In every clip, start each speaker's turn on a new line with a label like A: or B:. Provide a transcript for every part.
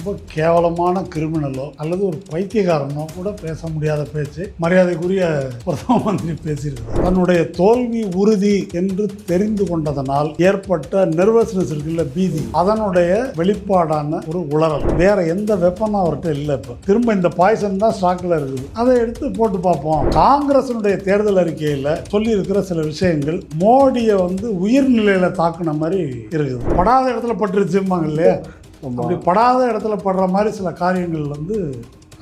A: ரொம்ப கேவலமான கிரிமினலோ அல்லது ஒரு பைத்தியக்காரனோ கூட பேச முடியாத பேச்சு மரியாதைக்குரிய பிரதம மந்திரி பேசியிருக்கிறார். தன்னுடைய தோல்வி உறுதி என்று தெரிந்து கொண்டதனால் ஏற்பட்ட நெர்வஸ்னஸ் இருக்குல்ல, பீதி, அதனுடைய வெளிப்பாடான ஒரு உளறல். வேற எந்த வெப்பனும் அவர்கிட்ட இல்லை. இப்போ திரும்ப இந்த பாய்சன் தான் ஸ்டாக்ல இருக்குது. அதை எடுத்து போட்டு பார்ப்போம். காங்கிரசினுடைய தேர்தல் அறிக்கையில் சொல்லி இருக்கிற சில விஷயங்கள் மோடியை உயிர்நிலையில தாக்குன மாதிரி இருக்குது. படாத இடத்துல பட்டுருச்சும்பாங்க இல்லையா, அப்படி படாத இடத்துல படுற மாதிரி சில காரியங்கள்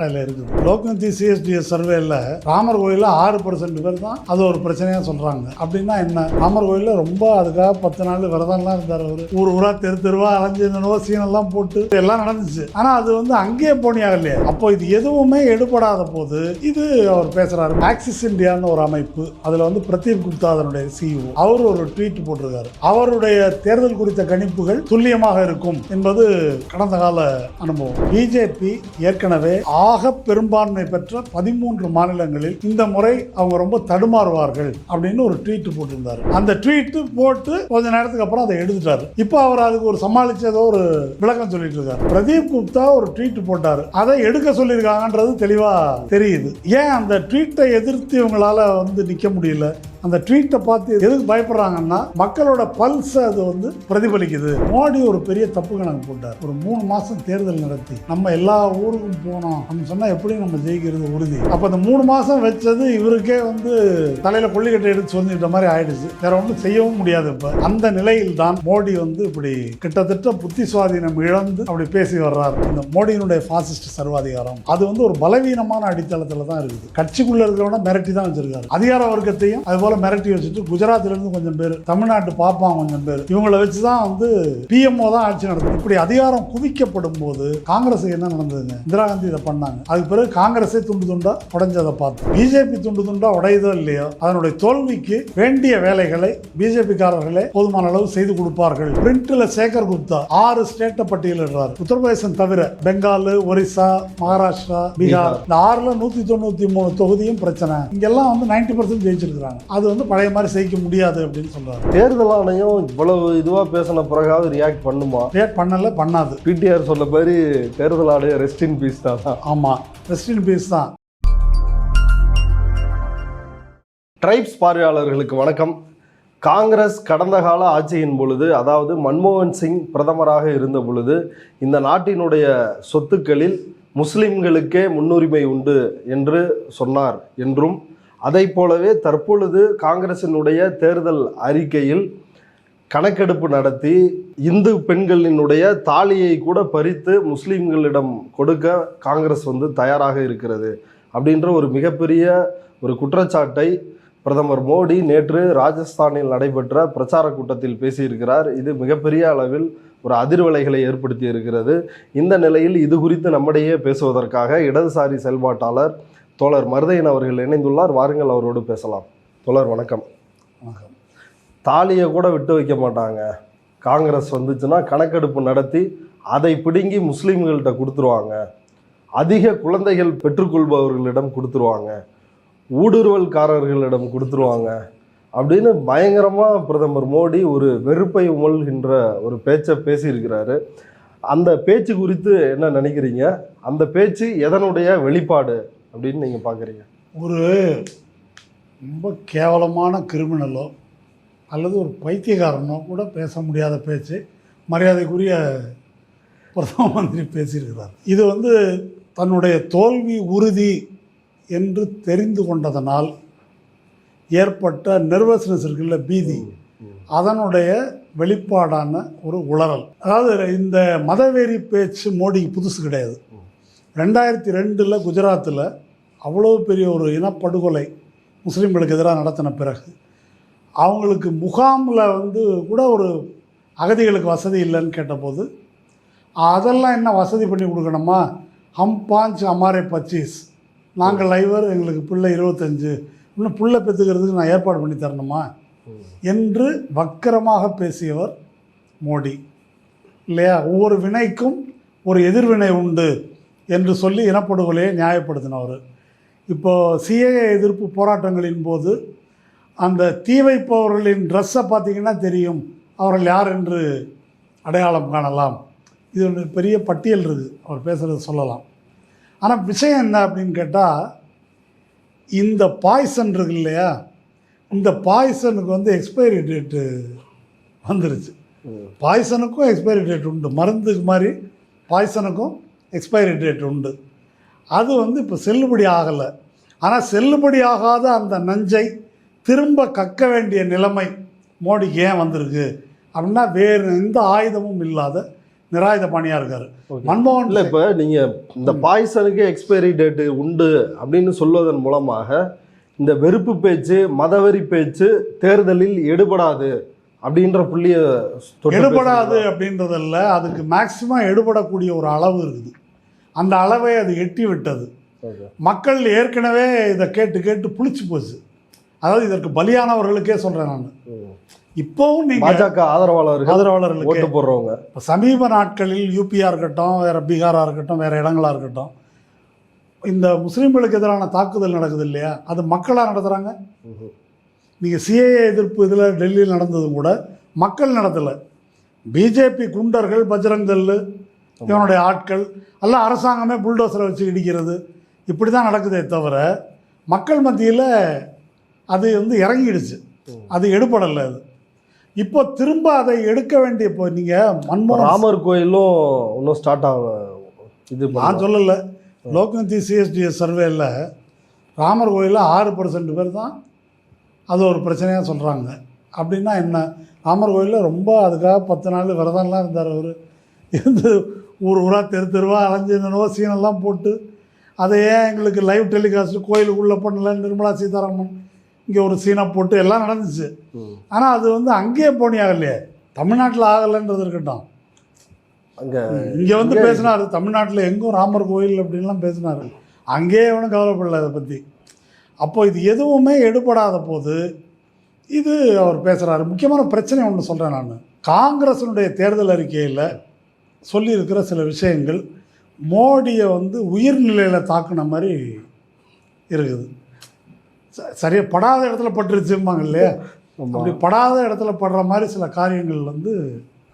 A: அதில் இருக்குது. லோக்நீதி சிஎஸ்டிஎஸ் சர்வேல ராமர் கோயிலில் 6% பேர் தான் அது ஒரு பிரச்சனையாக சொல்கிறாங்க. அப்படின்னா என்ன? ராமர் கோயிலில் ரொம்ப அதுக்காக 10 நாள் விரதம்லாம் இருந்தார். அவர் ஊர் ஊராக தெருவா அலைஞ்சிருந்தனோ சீனெல்லாம் போட்டு எல்லாம் நடந்துச்சு. ஆனால் அது அங்கேயே போனியாக இல்லையா. அப்போ இது எதுவுமே எடுபடாத போது இது அவர் பேசுகிறாரு. ஆக்சிஸ் இந்தியான்னு ஒரு அமைப்பு, அதில் பிரதீப் குப்தா அதனுடைய சிஇஓ, அவர் ஒரு ட்வீட் போட்டிருக்காரு. அவருடைய தேர்தல் குறித்த கணிப்புகள் துல்லியமாக இருக்கும் என்பது கடந்த கால அனுபவம். பிஜேபி ஏற்கனவே ஆக பெரும்பான்மை பெற்ற 13 மாநிலங்களில் இந்த முறை அவங்க ரொம்ப தடுமாறுவார்கள் அப்படின்னு ஒரு ட்வீட் போட்டிருந்தாரு. அந்த ட்வீட் போட்டு கொஞ்ச நேரத்துக்கு அப்புறம் அதை எடுத்துட்டாரு. இப்போ அவர் அதுக்கு ஒரு சமாளிச்சதோ ஒரு விளக்கம் சொல்லிட்டு இருக்காரு. பிரதீப் குப்தா ஒரு ட்வீட் போட்டாரு, அதை எடுக்க சொல்லியிருக்காங்கன்றது தெளிவா தெரியுது. ஏன் அந்த ட்வீட்டை எதிர்த்து இவங்களால நிக்க முடியல? அந்த ட்வீட்டை பார்த்து எதுக்கு பயப்படுறாங்கன்னா, மக்களோட பல்ஸ் அது பிரதிபலிக்குது. மோடி ஒரு பெரிய தப்பு கணக்கு போட்டார். ஒரு 3 மாசம் தேர்தல் நடத்தி நம்ம எல்லா ஊருக்கும் போனோம் அப்படின்னு சொன்னா எப்படி நம்ம ஜெயிக்கிறது உறுதி? அப்ப அந்த 3 மாசம் வச்சது இவருக்கே தலையில கொள்ளிக்கட்டை எடுத்து சொல்லிட்ட மாதிரி ஆயிடுச்சு. வேற ஒன்றும் செய்யவும் முடியாது. இப்ப அந்த நிலையில் தான் மோடி இப்படி கிட்டத்தட்ட புத்தி சுவாதீனம் இழந்து அப்படி பேசி வர்றார். இந்த மோடியினுடைய பாசிஸ்ட் சர்வாதிகாரம் அது ஒரு பலவீனமான அடித்தளத்துல தான் இருக்குது. கட்சிக்குள்ள இருக்கிறவன மிரட்டி தான் வச்சிருக்காரு. அதிகார வர்க்கத்தையும் அது மிரட்டி வச்சுட்டு குஜராத்ல இருந்து கொஞ்சம் பேர், தமிழ்நாட்டு பாப்பான் கொஞ்சம் பேர், இவங்களை வச்சுதான் பிஎம்ஓ தான் ஆட்சி நடத்தும். இப்படி அதிகாரம் குவிக்கப்படும் போது காங்கிரஸ் என்ன நடந்ததுங்க? இந்திரா காந்தி இதை பண்ணாங்க. அதுக்கு பிறகு காங்கிரஸே துண்டு துண்டா உடைஞ்சதை பார்த்து பிஜேபி துண்டு துண்டா உடையதோ இல்லையோ, அதனுடைய தோல்விக்கு வேண்டிய வேலைகளை பிஜேபி காரர்களே போதுமான அளவு செய்து கொடுப்பார்கள். பிரிண்ட்ல சேகர் குப்தா 6 ஸ்டேட்டை பட்டியலிடுறாரு. உத்தரப்பிரதேசம் தவிர பெங்கால், ஒரிசா, மகாராஷ்டிரா, பீகார், இந்த 6ல 193 தொகுதியும் பிரச்சனை. இங்கெல்லாம் 90% ஜெயிச்சிருக்கிறாங்க. அது பழைய மாதிரி செய்ய முடியாது அப்படின்னு சொல்றாரு.
B: தேர்தல் ஆணையம் இவ்வளவு இதுவா பேசின பிறகாவது ரியாக்ட் பண்ணுமா?
A: ரியாக்ட் பண்ணல, பண்ணாது.
B: பிடிஆர் சொல்ல மாதிரி தேர்தல் ஆணையம் ரெஸ்ட் இன் பீஸ் தான்.
A: ஆமா, ரெஸ்ட் இன் பீஸ் தான்.
B: ட்ரைப்ஸ் பார்வையாளர்களுக்கு வணக்கம். காங்கிரஸ் கடந்த கால ஆட்சியின் பொழுது, அதாவது மன்மோகன் சிங் பிரதமராக இருந்த பொழுது, இந்த நாட்டினுடைய சொத்துக்களில் முஸ்லிம்களுக்கே முன்னுரிமை உண்டு என்று சொன்னார் என்றும், அதை போலவே தற்பொழுது காங்கிரசினுடைய தேர்தல் அறிக்கையில் கணக்கெடுப்பு நடத்தி இந்து பெண்களினுடைய தாலியை கூட பறித்து முஸ்லீம்களிடம் கொடுக்க காங்கிரஸ் தயாராக இருக்கிறது அப்படின்ற ஒரு மிகப்பெரிய ஒரு குற்றச்சாட்டை பிரதமர் மோடி நேற்று ராஜஸ்தானில் நடைபெற்ற பிரச்சார கூட்டத்தில் பேசியிருக்கிறார். இது மிகப்பெரிய அளவில் ஒரு அதிர்வலைகளை ஏற்படுத்தி இருக்கிறது. இந்த நிலையில் இது குறித்து நம்மிடையே பேசுவதற்காக இடதுசாரி செயல்பாட்டாளர் தோழர் மருதையன் அவர்கள் இணைந்துள்ளார். வாருங்கள், அவரோடு பேசலாம். தோழர் வணக்கம்.
A: வணக்கம்.
B: தாலியை கூட விட்டு வைக்க மாட்டாங்க. காங்கிரஸ் வந்துச்சுன்னா கணக்கெடுப்பு நடத்தி அதை பிடுங்கி முஸ்லீம்கள்கிட்ட கொடுத்துருவாங்க, அதிக குழந்தைகள் பெற்றுக்கொள்பவர்களிடம் கொடுத்துருவாங்க, ஊடுருவல்காரர்களிடம் கொடுத்துருவாங்க அப்படின்னு பயங்கரமாக பிரதமர் மோடி ஒரு வெறுப்பை உமல்கின்ற ஒரு பேச்சை பேசியிருக்கிறாரு. அந்த பேச்சு குறித்து என்ன நினைக்கிறீங்க? அந்த பேச்சு எதனுடைய வெளிப்பாடு அப்படின்னு நீங்கள் பார்க்குறீங்க?
A: ஒரு ரொம்ப கேவலமான கிரிமினலோ அல்லது ஒரு பைத்தியக்காரனோ கூட பேச முடியாத பேச்சு மரியாதைக்குரிய பிரதம மந்திரி பேசியிருக்கிறார். இது தன்னுடைய தோல்வி உறுதி என்று தெரிந்து கொண்டதனால் ஏற்பட்ட நெர்வஸ்னஸ் இருக்குல்ல, பீதி, அதனுடைய வெளிப்பாடான ஒரு உளறல். அதாவது இந்த மதவெறி பேச்சு மோடிக்கு புதுசு கிடையாது. 2002 குஜராத்தில் அவ்வளோ பெரிய ஒரு இனப்படுகொலை முஸ்லீம்களுக்கு எதிராக நடத்தின பிறகு அவங்களுக்கு முகாமில் கூட ஒரு அகதிகளுக்கு வசதி இல்லைன்னு கேட்டபோது, அதெல்லாம் என்ன வசதி பண்ணி கொடுக்கணுமா? ஹம் 5 ஹமாரே 25, நாங்கள் லைவர், எங்களுக்கு பிள்ளை 25, இன்னும் பிள்ளை பெற்றுக்கிறதுக்கு நான் ஏற்பாடு பண்ணி தரணுமா என்று வக்கரமாக பேசியவர் மோடி இல்லையா? ஒவ்வொரு வினைக்கும் ஒரு எதிர்வினை உண்டு என்று சொல்லி இனப்படுகொலையை நியாயப்படுத்தினவர். இப்போது சிஏஏ எதிர்ப்பு போராட்டங்களின் போது அந்த தீ வைப்பவர்களின் ட்ரெஸ்ஸை பார்த்திங்கன்னா தெரியும் அவர்கள் யார் என்று அடையாளம் காணலாம் இது ஒன்று பெரிய பட்டியல் இருக்குது, அவர் பேசுகிறது சொல்லலாம். ஆனால் விஷயம் என்ன அப்படின்னு கேட்டால், இந்த பாய்சன் இருக்கு இல்லையா, இந்த பாய்சனுக்கு வந்து எக்ஸ்பைரி டேட்டு வந்துருச்சு. பாய்சனுக்கும் எக்ஸ்பைரி டேட் உண்டு, மருந்துக்கு மாதிரி பாய்சனுக்கும் எக்ஸ்பைரி டேட் உண்டு. அது வந்து இப்போ செல்லுபடி ஆகலை. ஆனால் செல்லுபடி ஆகாத அந்த நஞ்சை திரும்ப கக்க வேண்டிய நிலைமை மோடிக்கு ஏன் வந்திருக்கு அப்படின்னா, வேறு எந்த ஆயுதமும் இல்லாத நிராயுத பாணியாக இருக்கார் மன்மோகன்.
B: இல்லை, இப்போ நீங்கள் இந்த பாய்சனுக்கு எக்ஸ்பைரி டேட்டு உண்டு அப்படின்னு சொல்வதன் மூலமாக இந்த வெறுப்பு பேச்சு, மதவெறி பேச்சு தேர்தலில் எடுபடாது அப்படின்ற புள்ளிய
A: எடுபடாது அப்படின்றதில்ல, அதுக்கு மேக்சிமம் எடுபடக்கூடிய ஒரு அளவு இருக்குது. அந்த அளவை அது எட்டி விட்டது. மக்கள் ஏற்கனவே இதை கேட்டு கேட்டு புளிச்சு போச்சு. அதாவது இதற்கு பலியானவர்களுக்கே சொல்கிறேன் நான். இப்போவும் நீங்கள்
B: பாஜக ஆதரவாளர்களுக்கு ஓட்டு போடுறவங்க
A: இப்போ சமீப நாட்களில் யூபியாக இருக்கட்டும், வேறு பீகாராக இருக்கட்டும், வேறு இடங்களாக இருக்கட்டும், இந்த முஸ்லீம்களுக்கு எதிரான தாக்குதல் நடக்குது இல்லையா, அது மக்களாக நடத்துகிறாங்க. நீங்கள் சிஏஏ எதிர்ப்பு இதில் டெல்லியில் நடந்ததும் கூட மக்கள் நடத்தலை. பிஜேபி குண்டர்கள், பஜ்ரங் தள், இவனுடைய ஆட்கள் எல்லாம் அரசாங்கமே புல்டோசரை வச்சு இடிக்கிறது, இப்படி தான் நடக்குதே தவிர மக்கள் மத்தியில் அது வந்து இறங்கிடுச்சு, அது எடுபடலை. அது இப்போ திரும்ப அதை எடுக்க வேண்டிய, இப்போ நீங்கள் மன்மோகன்
B: ராமர் கோயிலும் இன்னும் ஸ்டார்ட் ஆகும். இது
A: நான் சொல்லலை, லோக்நீதி சிஎஸ்டிஎஸ் சர்வேயில் ராமர் கோயிலில் 6% பேர் தான் அது ஒரு பிரச்சனையாக சொல்கிறாங்க. அப்படின்னா என்ன, ராமர் கோயிலில் ரொம்ப அதுக்காக 10 நாள் விரதம்லாம் இருந்தார். அவர் இருந்து ஊராக தெருவாக அலைஞ்சு என்னவோ சீனெல்லாம் போட்டு, அதை ஏன் எங்களுக்கு லைவ் டெலிகாஸ்ட்டு கோயிலுக்குள்ளே பண்ணல, நிர்மலா சீதாராமன் இங்கே ஒரு சீனை போட்டு எல்லாம் நடந்துச்சு. ஆனால் அது வந்து அங்கேயே போனியாகலையே, தமிழ்நாட்டில் ஆகலைன்றது இருக்கட்டும்.
B: அங்கே
A: இங்கே வந்து பேசினார், தமிழ்நாட்டில் எங்கும் ராமர் கோயில் அப்படின்லாம் பேசினார். அங்கேயே ஒன்றும் கவலைப்படல அதை பற்றி. அப்போ இது எதுவுமே எடுபடாத போது இது அவர் பேசுகிறாரு. முக்கியமான பிரச்சனை ஒன்று சொல்கிறேன் நான். காங்கிரஸினுடைய தேர்தல் அறிக்கையில் சொல்லியிருக்கிற சில விஷயங்கள் மோடியை வந்து உயிர்நிலையில் தாக்குன மாதிரி இருக்குது. சரியாக படாத இடத்துல பட்டுருச்சும்பாங்க இல்லையா, அப்படி படாத இடத்துல படுற மாதிரி சில காரியங்கள் வந்து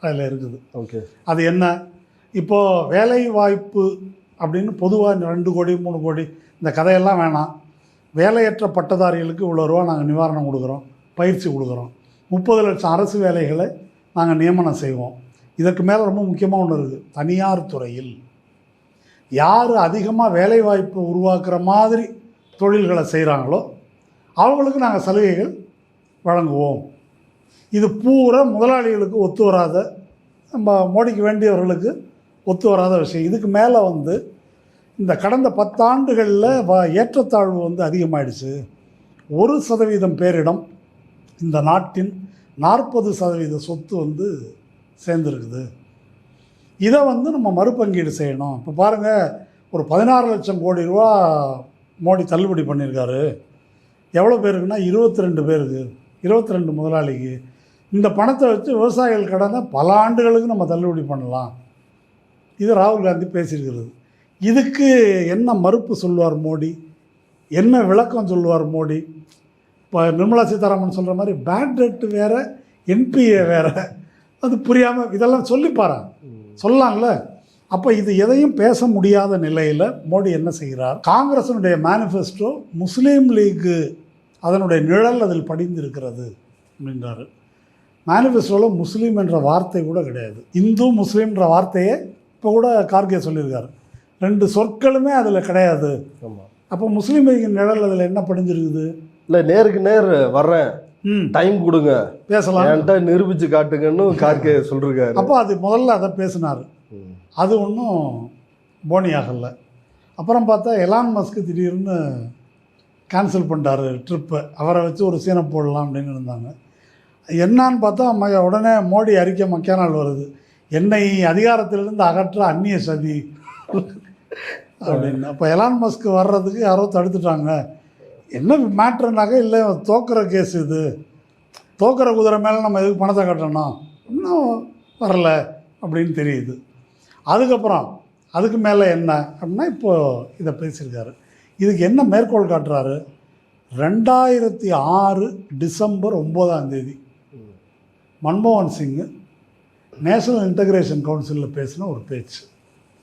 A: அதில் இருக்குது.
B: ஓகே,
A: அது என்ன, இப்போது வேலை வாய்ப்பு அப்படின்னு பொதுவாக 2 கோடி 3 கோடி இந்த கதையெல்லாம் வேணாம். வேலையற்ற பட்டதாரிகளுக்கு இவ்வளோ ரூபா நாங்கள் நிவாரணம் கொடுக்குறோம், பயிற்சி கொடுக்குறோம், 30 லட்சம் அரசு வேலைகளை நாங்கள் நியமனம் செய்வோம். இதற்கு மேலே ரொம்ப முக்கியமாக ஒன்று இருக்குது, தனியார் துறையில் யார் அதிகமாக வேலைவாய்ப்பு உருவாக்குற மாதிரி தொழில்களை செய்கிறாங்களோ அவங்களுக்கு நாங்கள் சலுகைகள் வழங்குவோம். இது பூரா முதலாளிகளுக்கு ஒத்து வராத, நம்ம மோடிக்கு வேண்டியவர்களுக்கு ஒத்து வராத விஷயம். இதுக்கு மேலே வந்து இந்த கடந்த 10 ஆண்டுகளில் ஏற்றத்தாழ்வு வந்து அதிகமாகிடுச்சு. 1% பேரிடம் இந்த நாட்டின் 40% சொத்து வந்து சேர்ந்துருக்குது. இதை வந்து நம்ம மறுபங்கீடு செய்யணும். இப்போ பாருங்கள், ஒரு 16 லட்சம் கோடி ரூபா மோடி தள்ளுபடி பண்ணியிருக்காரு. எவ்வளோ பேருக்குன்னா 22 பேருக்கு, 22 முதலாளிக்கு. இந்த பணத்தை வச்சு விவசாயிகள் கடனை பல ஆண்டுகளுக்கு நம்ம தள்ளுபடி பண்ணலாம். இது ராகுல் காந்தி பேசியிருக்கிறது. இதுக்கு என்ன மறுப்பு சொல்லுவார் மோடி, என்ன விளக்கம் சொல்லுவார் மோடி? இப்போ நிர்மலா சீதாராமன் சொல்கிற மாதிரி பேட் டெட் வேறு, என்பிஏ வேறு, அது புரியாமல் இதெல்லாம் சொல்லிப்பாரா, சொல்லலாம்ல. அப்போ இது எதையும் பேச முடியாத நிலையில் மோடி என்ன செய்கிறார்? காங்கிரஸினுடைய மேனிஃபெஸ்டோ முஸ்லீம் லீக்கு அதனுடைய நிழல் அதில் படிந்திருக்கிறது அப்படின்றாரு. மேனிஃபெஸ்டோவில் முஸ்லீம் என்ற வார்த்தை கூட கிடையாது. இந்து முஸ்லீம்ன்ற வார்த்தையே இப்போ கூட கார்கே சொல்லியிருக்காரு. 2 சொற்களுமே அதில் கிடையாது. அப்போ முஸ்லீம் லீக்கின் நிழல் அதில் என்ன படிஞ்சிருக்குது?
B: இல்லை, நேருக்கு நேர் வர்றேன், டைம் கொடுங்க, பேசலாம், என்கிட்ட நிரூபித்து காட்டுங்கன்னு கார்கே சொல்லிருக்காரு.
A: அப்போ அது முதல்ல அதை பேசினார். அது ஒன்றும் போனி ஆகலை. அப்புறம் பார்த்தா எலான் மஸ்க்கு திடீர்னு கேன்சல் பண்ணிட்டார் ட்ரிப்பை. அவரை வச்சு ஒரு சீனை போடலாம் அப்படின்னு இருந்தாங்க. என்னான்னு பார்த்தா உடனே மோடி அறிக்கை மக்கா நாள் வருது, என்னை அதிகாரத்திலிருந்து அகற்ற அந்நிய சதி அப்படின்னு. அப்போ எலான் மஸ்க்கு வர்றதுக்கு யாரோ தடுத்துட்டாங்க. என்ன மேட்ருனாக்க, இல்லை தோக்குற கேஸ், இது தோக்குற குதிரை மேலே நம்ம எதுக்கு பணத்தை கட்டணும், இன்னும் வரல அப்படின்னு தெரியுது. அதுக்கப்புறம் அதுக்கு மேலே என்ன அப்படின்னா இப்போது இதை பேசியிருக்காரு. இதுக்கு என்ன மேற்கோள் காட்டுறாரு? 2006 டிசம்பர் 9 மன்மோகன் சிங் நேஷனல் இன்டகிரேஷன் கவுன்சிலில் பேசின ஒரு பேச்சு.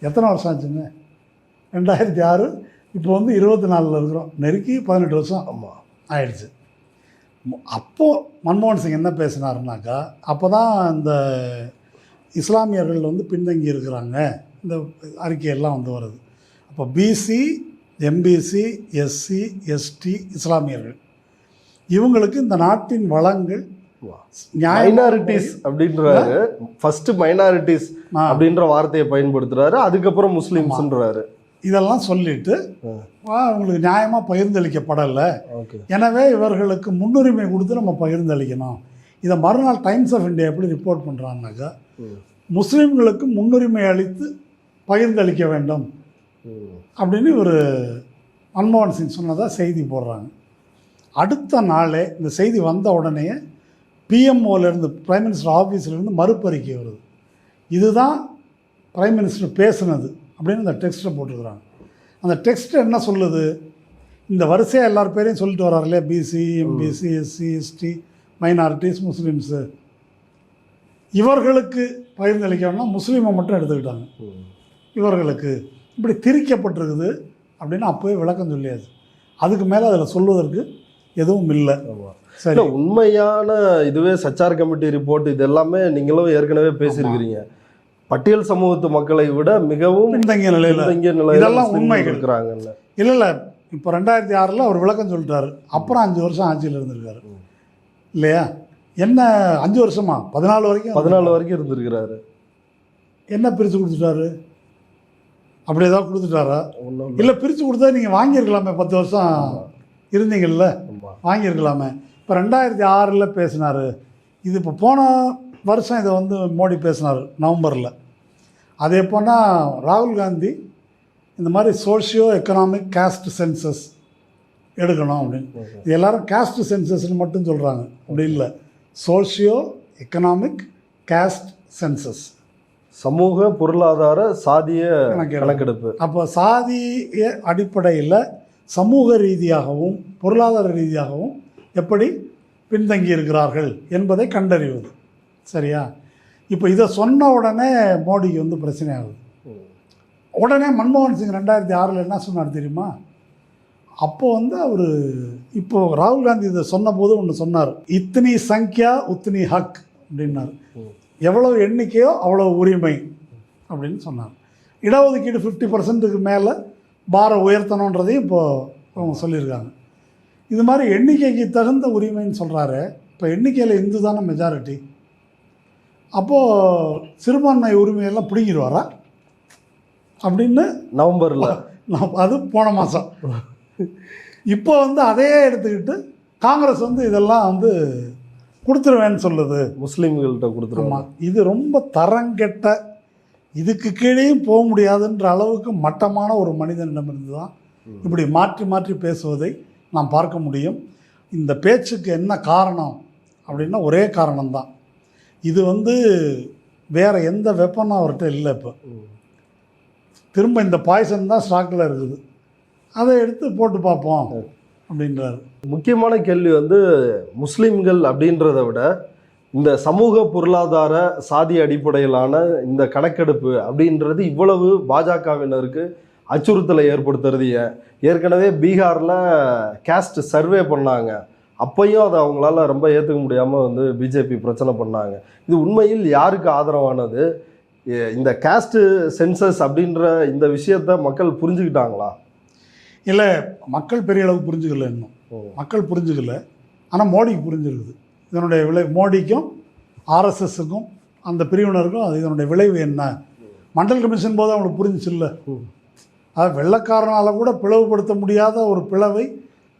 A: எத்தனை வருஷம் ஆச்சுங்க? 2006. இப்போ வந்து 24 இருக்கிறோம், நெருக்கி 18 வருஷம்
B: ஆமாம்
A: ஆயிடுச்சு. அப்போது மன்மோகன் சிங் என்ன பேசினாருனாக்கா, அப்போ தான் இந்த இஸ்லாமியர்கள் வந்து பின்தங்கி இருக்கிறாங்க, இந்த அறிக்கையெல்லாம் வந்து வருது. அப்போ பிசி, எம்பிசி, எஸ்சி, எஸ்டி இஸ்லாமியர்கள், இவங்களுக்கு இந்த நாட்டின் வளங்கள்
B: மைனாரிட்டிஸ் அப்படின்றாரு. ஃபர்ஸ்ட் மைனாரிட்டிஸ் அப்படின்ற வார்த்தையை பயன்படுத்துறாரு, அதுக்கப்புறம் முஸ்லிம்ஸ்ன்றாரு.
A: இதெல்லாம் சொல்லிட்டு அவங்களுக்கு நியாயமாக பகிர்ந்தளிக்கப்படலை, எனவே இவர்களுக்கு முன்னுரிமை கொடுத்து நம்ம பகிர்ந்தளிக்கணும். இதை மறுநாள் டைம்ஸ் ஆஃப் இந்தியா எப்படி ரிப்போர்ட் பண்ணுறாங்கனாக்கா, முஸ்லீம்களுக்கு முன்னுரிமை அளித்து பகிர்ந்தளிக்க வேண்டும் அப்படின்னு ஒரு மன்மோகன் சிங் சொன்னதாக செய்தி போடுறாங்க. அடுத்த நாளே இந்த செய்தி வந்த உடனே பிஎம்ஓலேருந்து, பிரைம் மினிஸ்டர் ஆஃபீஸ்லேருந்து மறுப்பறிக்கை வருது. இதுதான் பிரைம் மினிஸ்டர் பேசுனது அப்படின்னு அந்த டெக்ஸ்ட்டை போட்டுருக்குறாங்க. அந்த டெக்ஸ்ட் என்ன சொல்லுது? இந்த வரிசையாக எல்லார் பேரையும் சொல்லிட்டு வர்றாரு இல்லையா, BC, MBC, SC, ST, minorities, Muslims, இவர்களுக்கு பகிர்ந்தளிக்கணும்னா முஸ்லீமை மட்டும் எடுத்துக்கிட்டாங்க. இவர்களுக்கு இப்படி திரிக்கப்பட்டிருக்குது அப்படின்னு அப்போவே விளக்கம் சொல்லியாச்சு. அதுக்கு மேலே அதில் சொல்வதற்கு எதுவும் இல்லை.
B: சரி, உண்மையான இதுவே சச்சார் கமிட்டி ரிப்போர்ட் இது எல்லாமே நீங்களும் ஏற்கனவே பேசியிருக்கிறீங்க. பட்டியல் சமூகத்து மக்களை விட மிகவும்
A: பின்தங்கிய நிலையில் இதெல்லாம் உண்மைகள்
B: இருக்கிறாங்கல்ல.
A: இல்லை இப்போ 2006 அவர் விளக்கம் சொல்லிட்டாரு. அப்புறம் 5 வருஷம் ஆட்சியில் இருந்திருக்காரு இல்லையா? என்ன 5 வருஷமா? 14
B: வரைக்கும் இருந்திருக்கிறாரு.
A: என்ன பிரித்து கொடுத்துட்டாரு? அப்படி ஏதாவது கொடுத்துட்டாரா? இல்லை, பிரித்து கொடுத்தா நீங்கள் வாங்கியிருக்கலாமே, 10 வருஷம் இருந்தீங்கள்ல, வாங்கியிருக்கலாமே. இப்போ 2006 பேசினார். இது இப்போ போன வருஷம் இதை வந்து மோடி பேசினார் நவம்பரில். அதே போனால் ராகுல் காந்தி இந்த மாதிரி சோஷியோ எக்கனாமிக் காஸ்ட் சென்சஸ் எடுக்கணும் அப்படின்னு. இது எல்லாரும் காஸ்ட் சென்சஸ்ன்னு மட்டும் சொல்கிறாங்க, அப்படி இல்லை, சோஷியோ எக்கனாமிக் காஸ்ட் சென்சஸ்,
B: சமூக பொருளாதார சாதிய கணக்கெடுப்பு.
A: அப்போ சாதிய அடிப்படையில் சமூக ரீதியாகவும் பொருளாதார ரீதியாகவும் எப்படி பின்தங்கி இருக்கிறார்கள் என்பதை கண்டறிவது. சரியா? இப்போ இதை சொன்ன உடனே மோடிக்கு வந்து பிரச்சனை ஆகுது. உடனே மன்மோகன் சிங் 2006 என்ன சொன்னார் தெரியுமா? அப்போ வந்து அவர், இப்போது ராகுல் காந்தி இதை சொன்னபோது ஒன்று சொன்னார், இத்தனி சங்கியா உத்தனி ஹக் அப்படின்னார். எவ்வளோ எண்ணிக்கையோ அவ்வளோ உரிமை அப்படின்னு சொன்னார். இடஒதுக்கீடு 50% மேலே பாரை உயர்த்தணுன்றதையும் இப்போது அவங்க சொல்லியிருக்காங்க. இது மாதிரி எண்ணிக்கைக்கு தகுந்த உரிமைன்னு சொல்கிறாரு. இப்போ எண்ணிக்கையில் இந்து தானே மெஜாரிட்டி, அப்போது சிறுபான்மை உரிமையெல்லாம் பிடிங்கிடுவாரா அப்படின்னு
B: நவம்பரில்,
A: அது போன மாதம். இப்போ வந்து அதையே எடுத்துக்கிட்டு காங்கிரஸ் வந்து இதெல்லாம் வந்து கொடுத்துருவேன்னு சொல்லுது,
B: முஸ்லீம்கள்கிட்ட கொடுத்துருவோமா.
A: இது ரொம்ப தரங்கெட்ட, இதுக்கு கீழேயும் போக முடியாதுன்ற அளவுக்கு மட்டமான ஒரு மனிதனிடமிருந்து தான் இப்படி மாற்றி மாற்றி பேசுவதை நாம் பார்க்க முடியும். இந்த பேச்சுக்கு என்ன காரணம் அப்படின்னா ஒரே காரணம்தான், இது வந்து வேறு எந்த வெப்பனும் அவர்கிட்ட இல்லை. இப்போ திரும்ப இந்த பாய்சன் தான் ஸ்டாக்கில் இருக்குது, அதை எடுத்து போட்டு பார்ப்போம் அப்படின்றாரு.
B: முக்கியமான கேள்வி வந்து முஸ்லீம்கள் அப்படின்றத விட இந்த சமூக பொருளாதார சாதி அடிப்படையிலான இந்த கணக்கெடுப்பு அப்படின்றது இவ்வளவு பாஜகவினருக்கு அச்சுறுத்தலை ஏற்படுத்துறது ஏன்? ஏற்கனவே பீகாரில் கேஸ்ட் சர்வே பண்ணாங்க, அப்பையும் அதை அவங்களால ரொம்ப ஏற்றுக்க முடியாமல் வந்து பிஜேபி பிரச்சனை பண்ணாங்க. இது உண்மையில் யாருக்கு ஆதரவானது? இந்த கேஸ்ட் சென்சஸ் அப்படின்ற இந்த விஷயத்த மக்கள் புரிஞ்சுக்கிட்டாங்களா?
A: இல்லை, மக்கள் பெரிய அளவுக்கு புரிஞ்சுக்கல, இன்னும் மக்கள் புரிஞ்சுக்கல. ஆனால் மோடிக்கு புரிஞ்சிருக்குது இதனுடைய விளைவு. மோடிக்கும் ஆர்எஸ்எஸ்ஸுக்கும் அந்த பிரிவினருக்கும் அது இதனுடைய விளைவு என்ன. மண்டல் கமிஷன் போது அவங்களுக்கு புரிஞ்சிச்சு இல்லை, அது வெள்ளைக்காரனால் கூட பிளவுபடுத்த முடியாத ஒரு பிளவை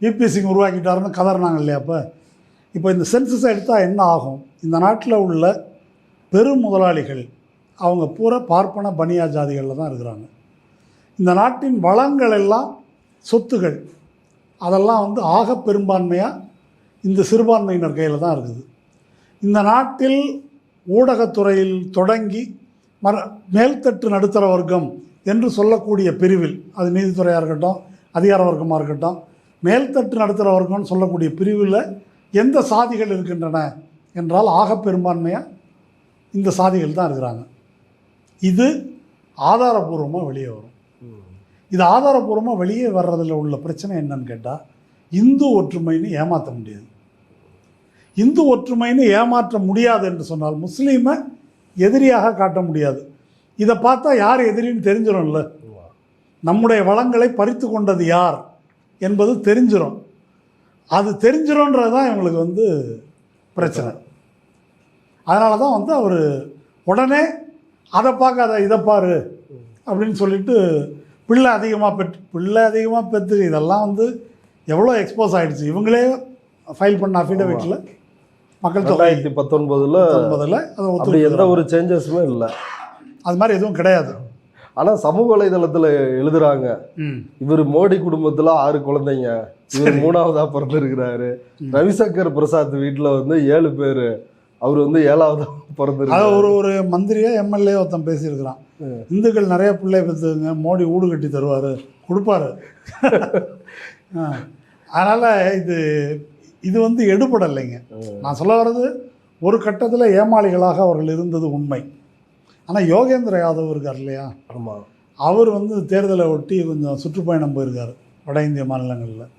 A: யூபி சிங் உருவாக்கிட்டாருன்னு கதறினாங்க இல்லையா? இப்போ இந்த சென்சஸை எடுத்தால் என்ன ஆகும்? இந்த நாட்டில் உள்ள பெரும் முதலாளிகள் அவங்க பூரா பார்ப்பன பனியா ஜாதிகளில் தான் இருக்கிறாங்க. இந்த நாட்டின் வளங்கள் எல்லாம், சொத்துகள், அதெல்லாம் வந்து ஆக பெரும்பான்மையாக இந்த சிறுபான்மையினர் கையில் தான் இருக்குது. இந்த நாட்டில் ஊடகத்துறையில் தொடங்கி மேல்தட்டு நடுத்தர வர்க்கம் என்று சொல்லக்கூடிய பிரிவில், அது நீதித்துறையாக இருக்கட்டும், அதிகார வர்க்கமாக இருக்கட்டும், மேல்தட்டு நடுத்தர வர்க்கம்னு சொல்லக்கூடிய பிரிவில் எந்த சாதிகள் இருக்கின்றன என்றால் ஆக பெரும்பான்மையாக இந்த சாதிகள் தான் இருக்கிறாங்க. இது ஆதாரபூர்வமாக வெளியே வரும். இது ஆதாரபூர்வமாக வெளியே வர்றதில் உள்ள பிரச்சனை என்னன்னு கேட்டால், இந்து ஒற்றுமைன்னு ஏமாற்ற முடியாது. இந்து ஒற்றுமைன்னு ஏமாற்ற முடியாது என்று சொன்னால் முஸ்லீமை எதிரியாக காட்ட முடியாது. இதை பார்த்தா யார் எதிரின்னு தெரிஞ்சிடும்ல. நம்முடைய வளங்களை பறித்து கொண்டது யார் என்பது தெரிஞ்சிடும். அது தெரிஞ்சிடும்ன்றது தான் இவங்களுக்கு பிரச்சனை. அதனால தான் அவர் உடனே அதை பார்க்காத இதை பாரு அப்படின்னு சொல்லிட்டு பிள்ளை அதிகமாக பெற்று இதெல்லாம் எவ்வளோ எக்ஸ்போஸ் ஆகிடுச்சு. இவங்களே ஃபைல் பண்ண அஃபிடவிட்டில் மக்கள் தொகை 2019
B: அது எந்த ஒரு சேஞ்சஸுமே இல்லை.
A: அது மாதிரி எதுவும் கிடையாது.
B: ஆனால் சமூக வலைதளத்தில் எழுதுறாங்க, இவர் மோடி குடும்பத்தில் 6 குழந்தைங்க, இவர் 3ஆவதா பிறந்திருக்கிறாரு. ரவிசங்கர் பிரசாத் வீட்டில் 7 பேர், அவர் 7ஆவதா பிறந்திருக்காரு.
A: ஒரு மந்திரியா எம்எல்ஏ ஒருத்தன் பேசியிருக்கிறான், இந்துக்கள் நிறைய பிள்ளை பெற்றுங்க, மோடி வீடு கட்டி தருவார் கொடுப்பாரு. அதனால் இது எடுபடலைங்க. நான் சொல்ல வர்றது, ஒரு கட்டத்தில் ஏமாளிகளாக அவர்கள் இருந்தது உண்மை. ஆனால் யோகேந்திர யாதவ் இருக்கார் இல்லையா,
B: ஆமாம்,
A: அவர் தேர்தலை ஒட்டி கொஞ்சம் சுற்றுப்பயணம் போயிருக்கார் வட இந்திய மாநிலங்களில்.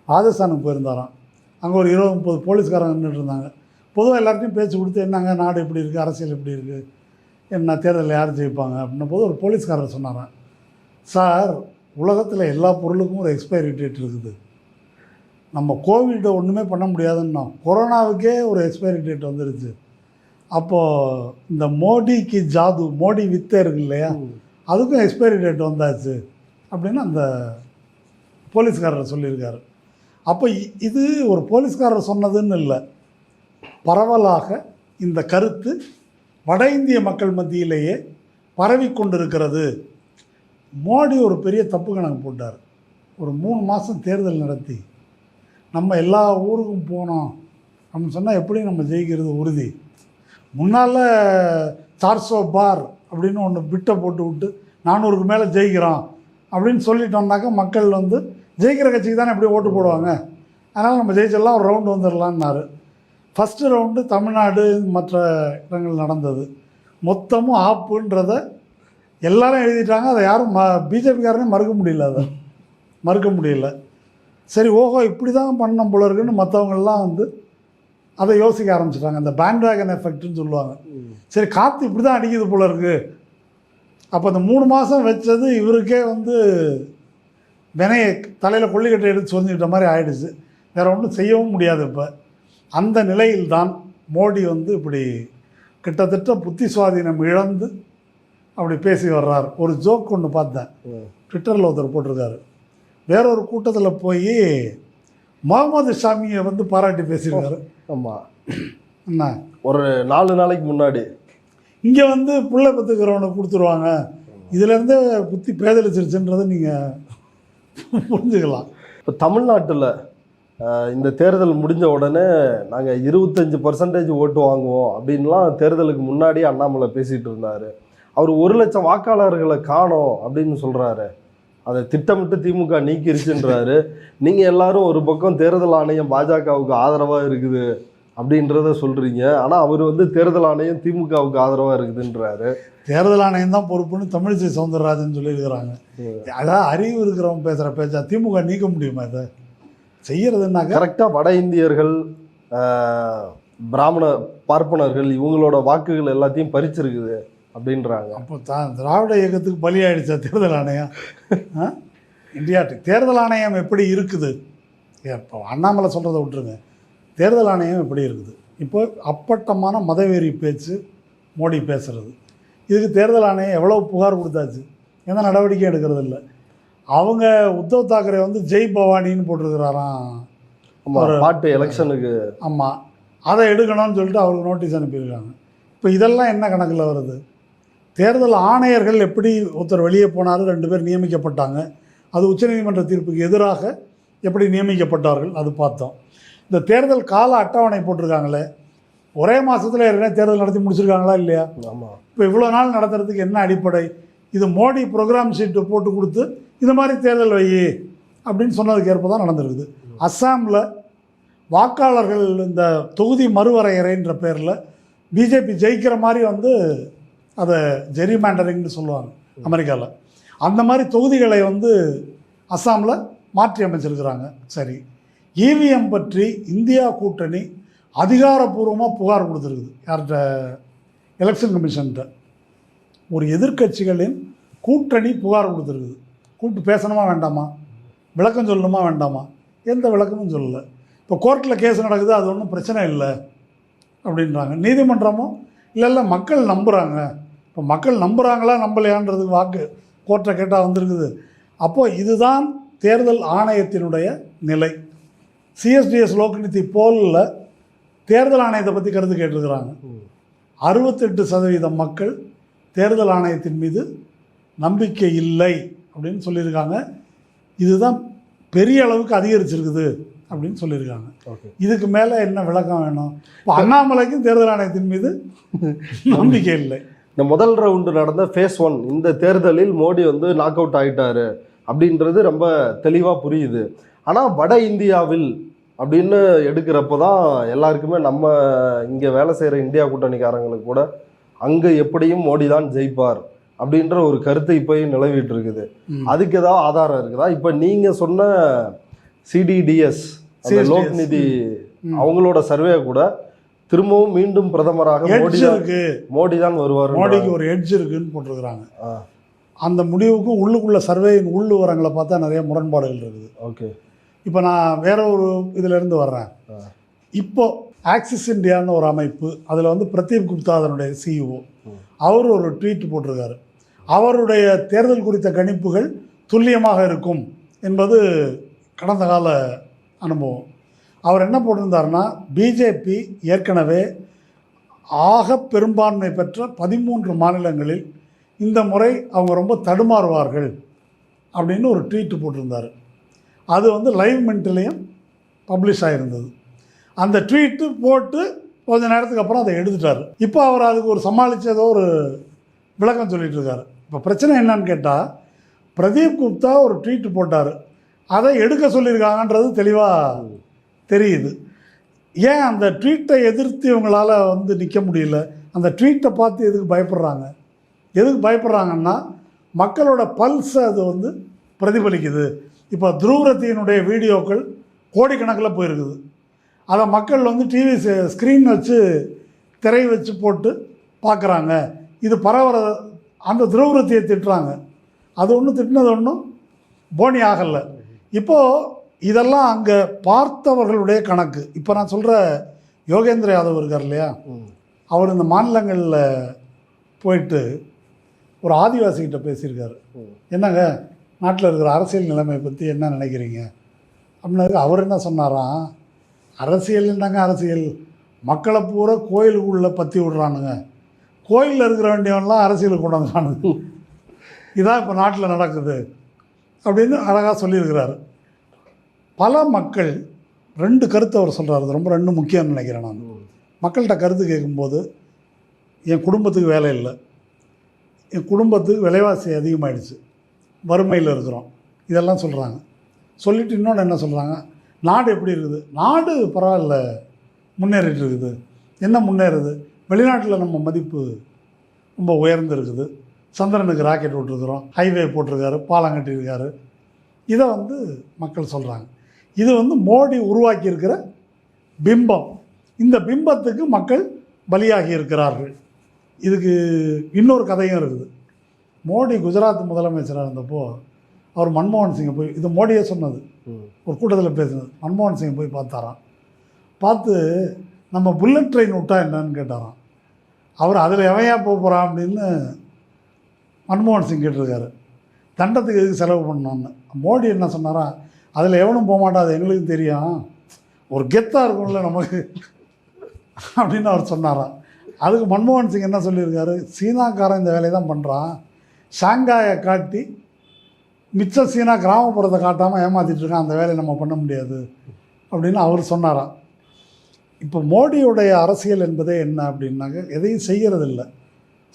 A: ராஜஸ்தானுக்கு போயிருந்தாராம். அங்கே ஒரு 20-30 போலீஸ்காரங்க நின்றுட்டு இருந்தாங்க. பொதுவாக எல்லார்ட்டையும் பேச்சு கொடுத்து, என்னங்க நாடு எப்படி இருக்குது, அரசியல் எப்படி இருக்குது, என்ன தேர்தலில் யார் ஜெயிப்பாங்க அப்படின்ன போது ஒரு போலீஸ்காரர் சொன்னாராம், சார் உலகத்தில் எல்லா பொருளுக்கும் ஒரு எக்ஸ்பைரி டேட் இருக்குது. நம்ம கோவிட்டை ஒன்றுமே பண்ண முடியாதுன்னா, கொரோனாவுக்கே ஒரு எக்ஸ்பைரி டேட் வந்துருச்சு. அப்போது இந்த மோடிக்கு ஜாது, மோடி வித்தை இருக்கு இல்லையா, அதுக்கும் எக்ஸ்பைரி டேட் வந்தாச்சு அப்படின்னு அந்த போலீஸ்காரர் சொல்லியிருக்காரு. அப்போ இது ஒரு போலீஸ்காரர் சொன்னதுன்னு இல்லை, பரவலாக இந்த கருத்து வட இந்திய மக்கள் மத்தியிலேயே பரவி கொண்டிருக்கிறது. மோடி ஒரு பெரிய தப்பு கணக்கு போட்டார். ஒரு 3 மாதம் தேர்தல் நடத்தி நம்ம எல்லா ஊருக்கும் போனோம் அப்படின்னு சொன்னால் எப்படி நம்ம ஜெயிக்கிறது உறுதி. முன்னால் 400 பார் அப்படின்னு ஒன்று பிட்டை போட்டு விட்டு 400க்கு மேலே ஜெயிக்கிறோம் அப்படின்னு சொல்லிட்டோம்னாக்கா மக்கள் ஜெயிக்கிற கட்சிக்கு தானே எப்படி ஓட்டு போடுவாங்க. அதனால் நம்ம ஜெயிச்செல்லாம் ஒரு ரவுண்டு வந்துடலான்னாரு. ஃபஸ்ட்டு ரவுண்டு தமிழ்நாடு மற்ற இடங்கள் நடந்தது. மொத்தமும் ஆப்புன்றத எல்லாரும் எழுதிட்டாங்க. அதை யாரும் பிஜேபிக்காரனே மறுக்க முடியல. சரி, ஓஹோ இப்படி தான் பண்ண போல இருக்குன்னு மற்றவங்கள்லாம் அதை யோசிக்க ஆரம்பிச்சிட்டாங்க. அந்த பேண்ட்வேகன் எஃபெக்ட்னு சொல்லுவாங்க. சரி, காற்று இப்படி தான் அடிக்குது போல இருக்குது. அப்போ அந்த 3 மாதம் வச்சது இவருக்கே வினையை தலையில் கொள்ளிக்கட்டை எடுத்து சொரிஞ்சுக்கிட்ட மாதிரி ஆயிடுச்சு. வேறு ஒன்றும் செய்யவும் முடியாது. இப்போ அந்த நிலையில்தான் மோடி இப்படி கிட்டத்தட்ட புத்தி சுவாதீனம் இழந்து அப்படி பேசி வர்றார். ஒரு ஜோக் ஒன்று பார்த்தேன், ட்விட்டரில் ஒருத்தர் போட்டிருக்காரு. வேறொரு கூட்டத்தில் போய் முகமது ஷாமியை பாராட்டி பேசியிருக்காரு.
B: ஆமாம்,
A: என்ன
B: ஒரு 4 நாளைக்கு முன்னாடி
A: இங்கே புள்ளை பெற்றுக்கிறவனுக்கு கொடுத்துருவாங்க, இதுலேருந்தே புத்தி பேதலிச்சிருச்சுன்றதை நீங்கள் புரிஞ்சுக்கலாம்.
B: இப்போ தமிழ்நாட்டில் இந்த தேர்தல் முடிஞ்ச உடனே நாங்கள் 25% ஓட்டு வாங்குவோம் அப்படின்லாம் தேர்தலுக்கு முன்னாடி அண்ணாமலை பேசிகிட்டு இருந்தார். அவர் 1 லட்சம் வாக்காளர்களை காணோம் அப்படின்னு சொல்கிறாரு. அதை திட்டமிட்டு திமுக நீக்கிருச்சுன்றாரு. நீங்கள் எல்லாரும் ஒரு பக்கம் தேர்தல் ஆணையம் பாஜகவுக்கு ஆதரவாக இருக்குது அப்படின்றத சொல்கிறீங்க. ஆனால் அவர் தேர்தல் ஆணையம் திமுகவுக்கு ஆதரவாக இருக்குதுன்றாரு.
A: தேர்தல் ஆணையம் தான் பொறுப்புன்னு தமிழிசை சவுந்தரராஜன் சொல்லியிருக்கிறாங்க. அதான் அறிவு இருக்கிறவங்க பேசுகிற பேச்சா திமுக நீக்க முடியுமா? இதை செய்யறதுன்னா
B: கரெக்டாக வட இந்தியர்கள், பிராமண பார்ப்பனர்கள் இவங்களோட வாக்குகள் எல்லாத்தையும் பறிச்சிருக்குது அப்படின்றாங்க.
A: அப்போ திராவிட இயக்கத்துக்கு பலியாயிடுச்சா தேர்தல் ஆணையம்? இந்தியா தேர்தல் ஆணையம் எப்படி இருக்குது? இப்போ அண்ணாமலை சொல்கிறத விட்டுருங்க, தேர்தல் ஆணையம் எப்படி இருக்குது? இப்போ அப்பட்டமான மதவெறி பேச்சு மோடி பேசுகிறது. இதுக்கு தேர்தல் ஆணையம் எவ்வளோ புகார் கொடுத்தாச்சு, எந்த நடவடிக்கையும் எடுக்கிறது இல்லை. அவங்க உத்தவ் தாக்கரே ஜெய் பவானின்னு போட்டிருக்கிறாராம்
B: ஒரு பாட்டு எலெக்ஷனுக்கு.
A: ஆமாம், அதை எடுக்கணும்னு சொல்லிட்டு அவருக்கு நோட்டீஸ் அனுப்பியிருக்காங்க. இப்போ இதெல்லாம் என்ன கணக்கில் வருது? தேர்தல் ஆணையர்கள் எப்படி ஒருத்தர் வெளியே போனார், 2 பேர் நியமிக்கப்பட்டாங்க, அது உச்சநீதிமன்ற தீர்ப்புக்கு எதிராக எப்படி நியமிக்கப்பட்டார்கள் அது பார்த்தோம். இந்த தேர்தல் கால அட்டவணை போட்டிருக்காங்களே, ஒரே மாதத்தில் ஏற்கனவே தேர்தல் நடத்தி முடிச்சிருக்காங்களா இல்லையா?
B: ஆமாம்.
A: இப்போ இவ்வளோ நாள் நடத்துறதுக்கு என்ன அடிப்படை? இது மோடி ப்ரோக்ராம் ஷீட்டு போட்டு கொடுத்து இது மாதிரி தேர்தல் வை அப்படின்னு சொன்னதுக்கு ஏற்ப தான் நடந்திருக்குது. அஸ்ஸாமில் வாக்காளர்கள் இந்த தொகுதி மறுவரையறைன்ற பேரில் பிஜேபி ஜெயிக்கிற மாதிரி வந்து அதை ஜெரிமேண்டரிங்னு சொல்லுவாங்க அமெரிக்காவில். அந்த மாதிரி தொகுதிகளை வந்து அஸ்ஸாமில் மாற்றி அமைச்சிருக்கிறாங்க. சரி, இவிஎம் பற்றி இந்தியா கூட்டணி அதிகாரப்பூர்வமாக புகார் கொடுத்துருக்குது. யார்கிட்ட? எலெக்ஷன் கமிஷன்கிட்ட. ஒரு எதிர்க்கட்சிகளின் கூட்டணி புகார் கொடுத்துருக்குது. கூப்பிட்டு பேசணுமா வேண்டாமா, விளக்கம் சொல்லணுமா வேண்டாமா? எந்த விளக்கமும் சொல்லலை. இப்போ கோர்ட்டில் கேஸ் நடக்குது, அது ஒன்றும் பிரச்சனை இல்லை அப்படின்றாங்க. நீதிமன்றமும் இல்லை மக்கள் நம்புகிறாங்க. இப்போ மக்கள் நம்புகிறாங்களா நம்பலையான்றதுக்கு வாக்கு கோர்ட்டை கேட்டால் வந்திருக்குது. அப்போது இதுதான் தேர்தல் ஆணையத்தினுடைய நிலை. சிஎஸ்டிஎஸ் லோக்நிதி போலில் தேர்தல் ஆணையத்தை பற்றி கருத்து கேட்டிருக்கிறாங்க. 68% மக்கள் தேர்தல் ஆணையத்தின் மீது நம்பிக்கை இல்லை அப்படின்னு சொல்லியிருக்காங்க. இதுதான் பெரிய அளவுக்கு அதிகரிச்சிருக்குது அப்படின்னு சொல்லியிருக்காங்க. இதுக்கு மேலே என்ன விளக்கம் வேணும்? இப்போ அண்ணாமலைக்கும் தேர்தல் ஆணையத்தின் மீது நம்பிக்கை இல்லை.
B: இந்த முதல் ரவுண்டு நடந்த ஃபேஸ் 1 இந்த தேர்தலில் மோடி வந்து நாக் அவுட் ஆகிட்டாரு அப்படின்றது ரொம்ப தெளிவாக புரியுது. ஆனால் வட இந்தியாவில் அப்படின்னு எடுக்கிறப்ப தான் எல்லாருக்குமே நம்ம இங்கே வேலை செய்கிற இந்தியா கூட்டணிக்காரங்களுக்கு கூட அங்கே எப்படியும் மோடி தான் ஜெயிப்பார் அப்படின்ற ஒரு கருத்து இப்போயும் நிலவிட்டு இருக்குது. அதுக்கு ஏதாவது ஆதாரம் இருக்குதா? இப்போ நீங்கள் சொன்ன சிடிடிஎஸ் லோக்நிதி அவங்களோட சர்வே கூட திரும்பவும் மீண்டும் பிரதமராக மோடி தான் வருவார்,
A: மோடிக்கு ஒரு எட்ஜ் இருக்குன்னு போட்டிருக்கிறாங்க. அந்த முடிவுக்கும் உள்ளுக்குள்ள சர்வேயின் உள் விவரங்களை பார்த்தா நிறைய முரண்பாடுகள் இருக்குது.
B: ஓகே,
A: இப்போ நான் வேற ஒரு இதிலேருந்து வர்றேன். இப்போ ஆக்சிஸ் இந்தியான்னு ஒரு அமைப்பு, அதில் வந்து பிரதீப் குப்தா அதனுடைய சிஇஓ, அவர் ஒரு ட்வீட் போட்டிருக்காரு. அவருடைய தேர்தல் குறித்த கணிப்புகள் துல்லியமாக இருக்கும் என்பது கடந்த கால அனுபவம். அவர் என்ன போட்டிருந்தாருன்னா, பிஜேபி ஏற்கனவே ஆக பெரும்பான்மை பெற்ற 13 மாநிலங்களில் இந்த முறை அவங்க ரொம்ப தடுமாறுவார்கள் அப்படின்னு ஒரு ட்வீட்டு போட்டிருந்தார். அது வந்து லைவ் மின்ட்லேயும் பப்ளிஷ் ஆகிருந்தது. அந்த ட்வீட்டு போட்டு கொஞ்ச நேரத்துக்கு அப்புறம் அதை எடுத்துட்டார். இப்போ அவர் அதுக்கு ஒரு சமாளித்து ஏதோ ஒரு விளக்கம் சொல்லிகிட்டு இருக்காரு. இப்போ பிரச்சனை என்னன்னு கேட்டால், பிரதீப் குப்தா ஒரு ட்வீட்டு போட்டார், அதை எடுக்க சொல்லியிருக்காங்கன்றது தெளிவாக தெரியுது. ஏன் அந்த ட்வீட்டை எதிர்த்து இவங்களால் வந்து நிற்க முடியல? அந்த ட்வீட்டை பார்த்து எதுக்கு பயப்படுறாங்க? எதுக்கு பயப்படுறாங்கன்னா, மக்களோட பல்ஸை அது வந்து பிரதிபலிக்குது. இப்போ துருவரத்தினுடைய வீடியோக்கள் கோடிக்கணக்கில் போயிருக்குது. அதை மக்கள் வந்து டிவி ஸ்க்ரீன் வச்சு திரை வச்சு போட்டு பார்க்குறாங்க. இது பரவற அந்த துருவரத்தியை திட்டுறாங்க. அது ஒன்றும் திட்டினது ஒன்றும் போனி ஆகலை. இப்போது இதெல்லாம் அங்கே பார்த்தவர்களுடைய கணக்கு. இப்போ நான் சொல்கிற யோகேந்திர யாதவ் இருக்கார் இல்லையா, அவர் இந்த மாநிலங்களில் போயிட்டு ஒரு ஆதிவாசிகிட்ட பேசியிருக்காரு. என்னங்க நாட்டில் இருக்கிற அரசியல் நிலைமை பற்றி என்ன நினைக்கிறீங்க அப்படின்னாரு. அவர் என்ன சொன்னாராம், அரசியல் என்னங்க அரசியல், மக்களை பூரா கோயிலுக்குள்ளே பற்றி விடுறானுங்க, கோயிலில் இருக்கிற வேண்டியவன்லாம் அரசியலுக்கு கொண்டு வந்துறானுங்க, இதான் இப்போ நாட்டில் நடக்குது அப்படின்னு அழகாக சொல்லியிருக்கிறாரு. பல மக்கள் 2 கருத்து அவர் சொல்கிறாரு, ரொம்ப 2 முக்கியம்னு நினைக்கிறேன் நான். மக்கள்கிட்ட கருத்து கேட்கும்போது, என் குடும்பத்துக்கு வேலை இல்லை, என் குடும்பத்துக்கு விலைவாசி அதிகமாகிடுச்சு, வறுமையில் இருக்கிறோம், இதெல்லாம் சொல்கிறாங்க. சொல்லிவிட்டு இன்னொன்று என்ன சொல்கிறாங்க, நாடு எப்படி இருக்குது? நாடு பரவாயில்ல, முன்னேறிட்டு இருக்குது. என்ன முன்னேறுது? வெளிநாட்டில் நம்ம மதிப்பு ரொம்ப உயர்ந்துருக்குது, சந்திரனுக்கு ராக்கெட் விட்டுருக்குறோம், ஹைவே போட்டிருக்காரு, பாலம் கட்டியிருக்காரு, இதை வந்து மக்கள் சொல்கிறாங்க. இது வந்து மோடி உருவாக்கியிருக்கிற பிம்பம். இந்த பிம்பத்துக்கு மக்கள் பலியாகி இருக்கிறார்கள். இதுக்கு இன்னொரு கதையும் இருக்குது. மோடி குஜராத் முதலமைச்சராக இருந்தப்போ அவர் மன்மோகன் சிங்கை போய், இது மோடியே சொன்னது, ஒரு கூட்டத்தில் பேசுனது, மன்மோகன் சிங்கை போய் பார்த்தாராம். பார்த்து நம்ம புல்லட் ட்ரெயின் விட்டா என்னன்னு கேட்டாராம். அவர் அதில் எவையா போக போகிறான் அப்படின்னு மன்மோகன் சிங் கேட்டிருக்காரு. தண்டத்துக்கு எதுக்கு செலவு பண்ணோன்னு. மோடி என்ன சொன்னாரா, அதில் எவனும் போக மாட்டாது, எங்களுக்கு தெரியும், ஒரு கெத்தாக இருக்கும்ல நமக்கு அப்படின்னு அவர் சொன்னாராம். அதுக்கு மன்மோகன் சிங் என்ன சொல்லியிருக்காரு, சீனாக்காரன் இந்த வேலையை தான் பண்ணுறான், ஷாங்காயை காட்டி மிச்ச சீனா கிராமப்புறத்தை காட்டாமல் ஏமாற்றிட்டு இருக்கான், அந்த வேலையை நம்ம பண்ண முடியாது அப்படின்னு அவர் சொன்னாராம். இப்போ மோடியுடைய அரசியல் என்பதே என்ன அப்படின்னாக்க, எதையும் செய்கிறதில்ல.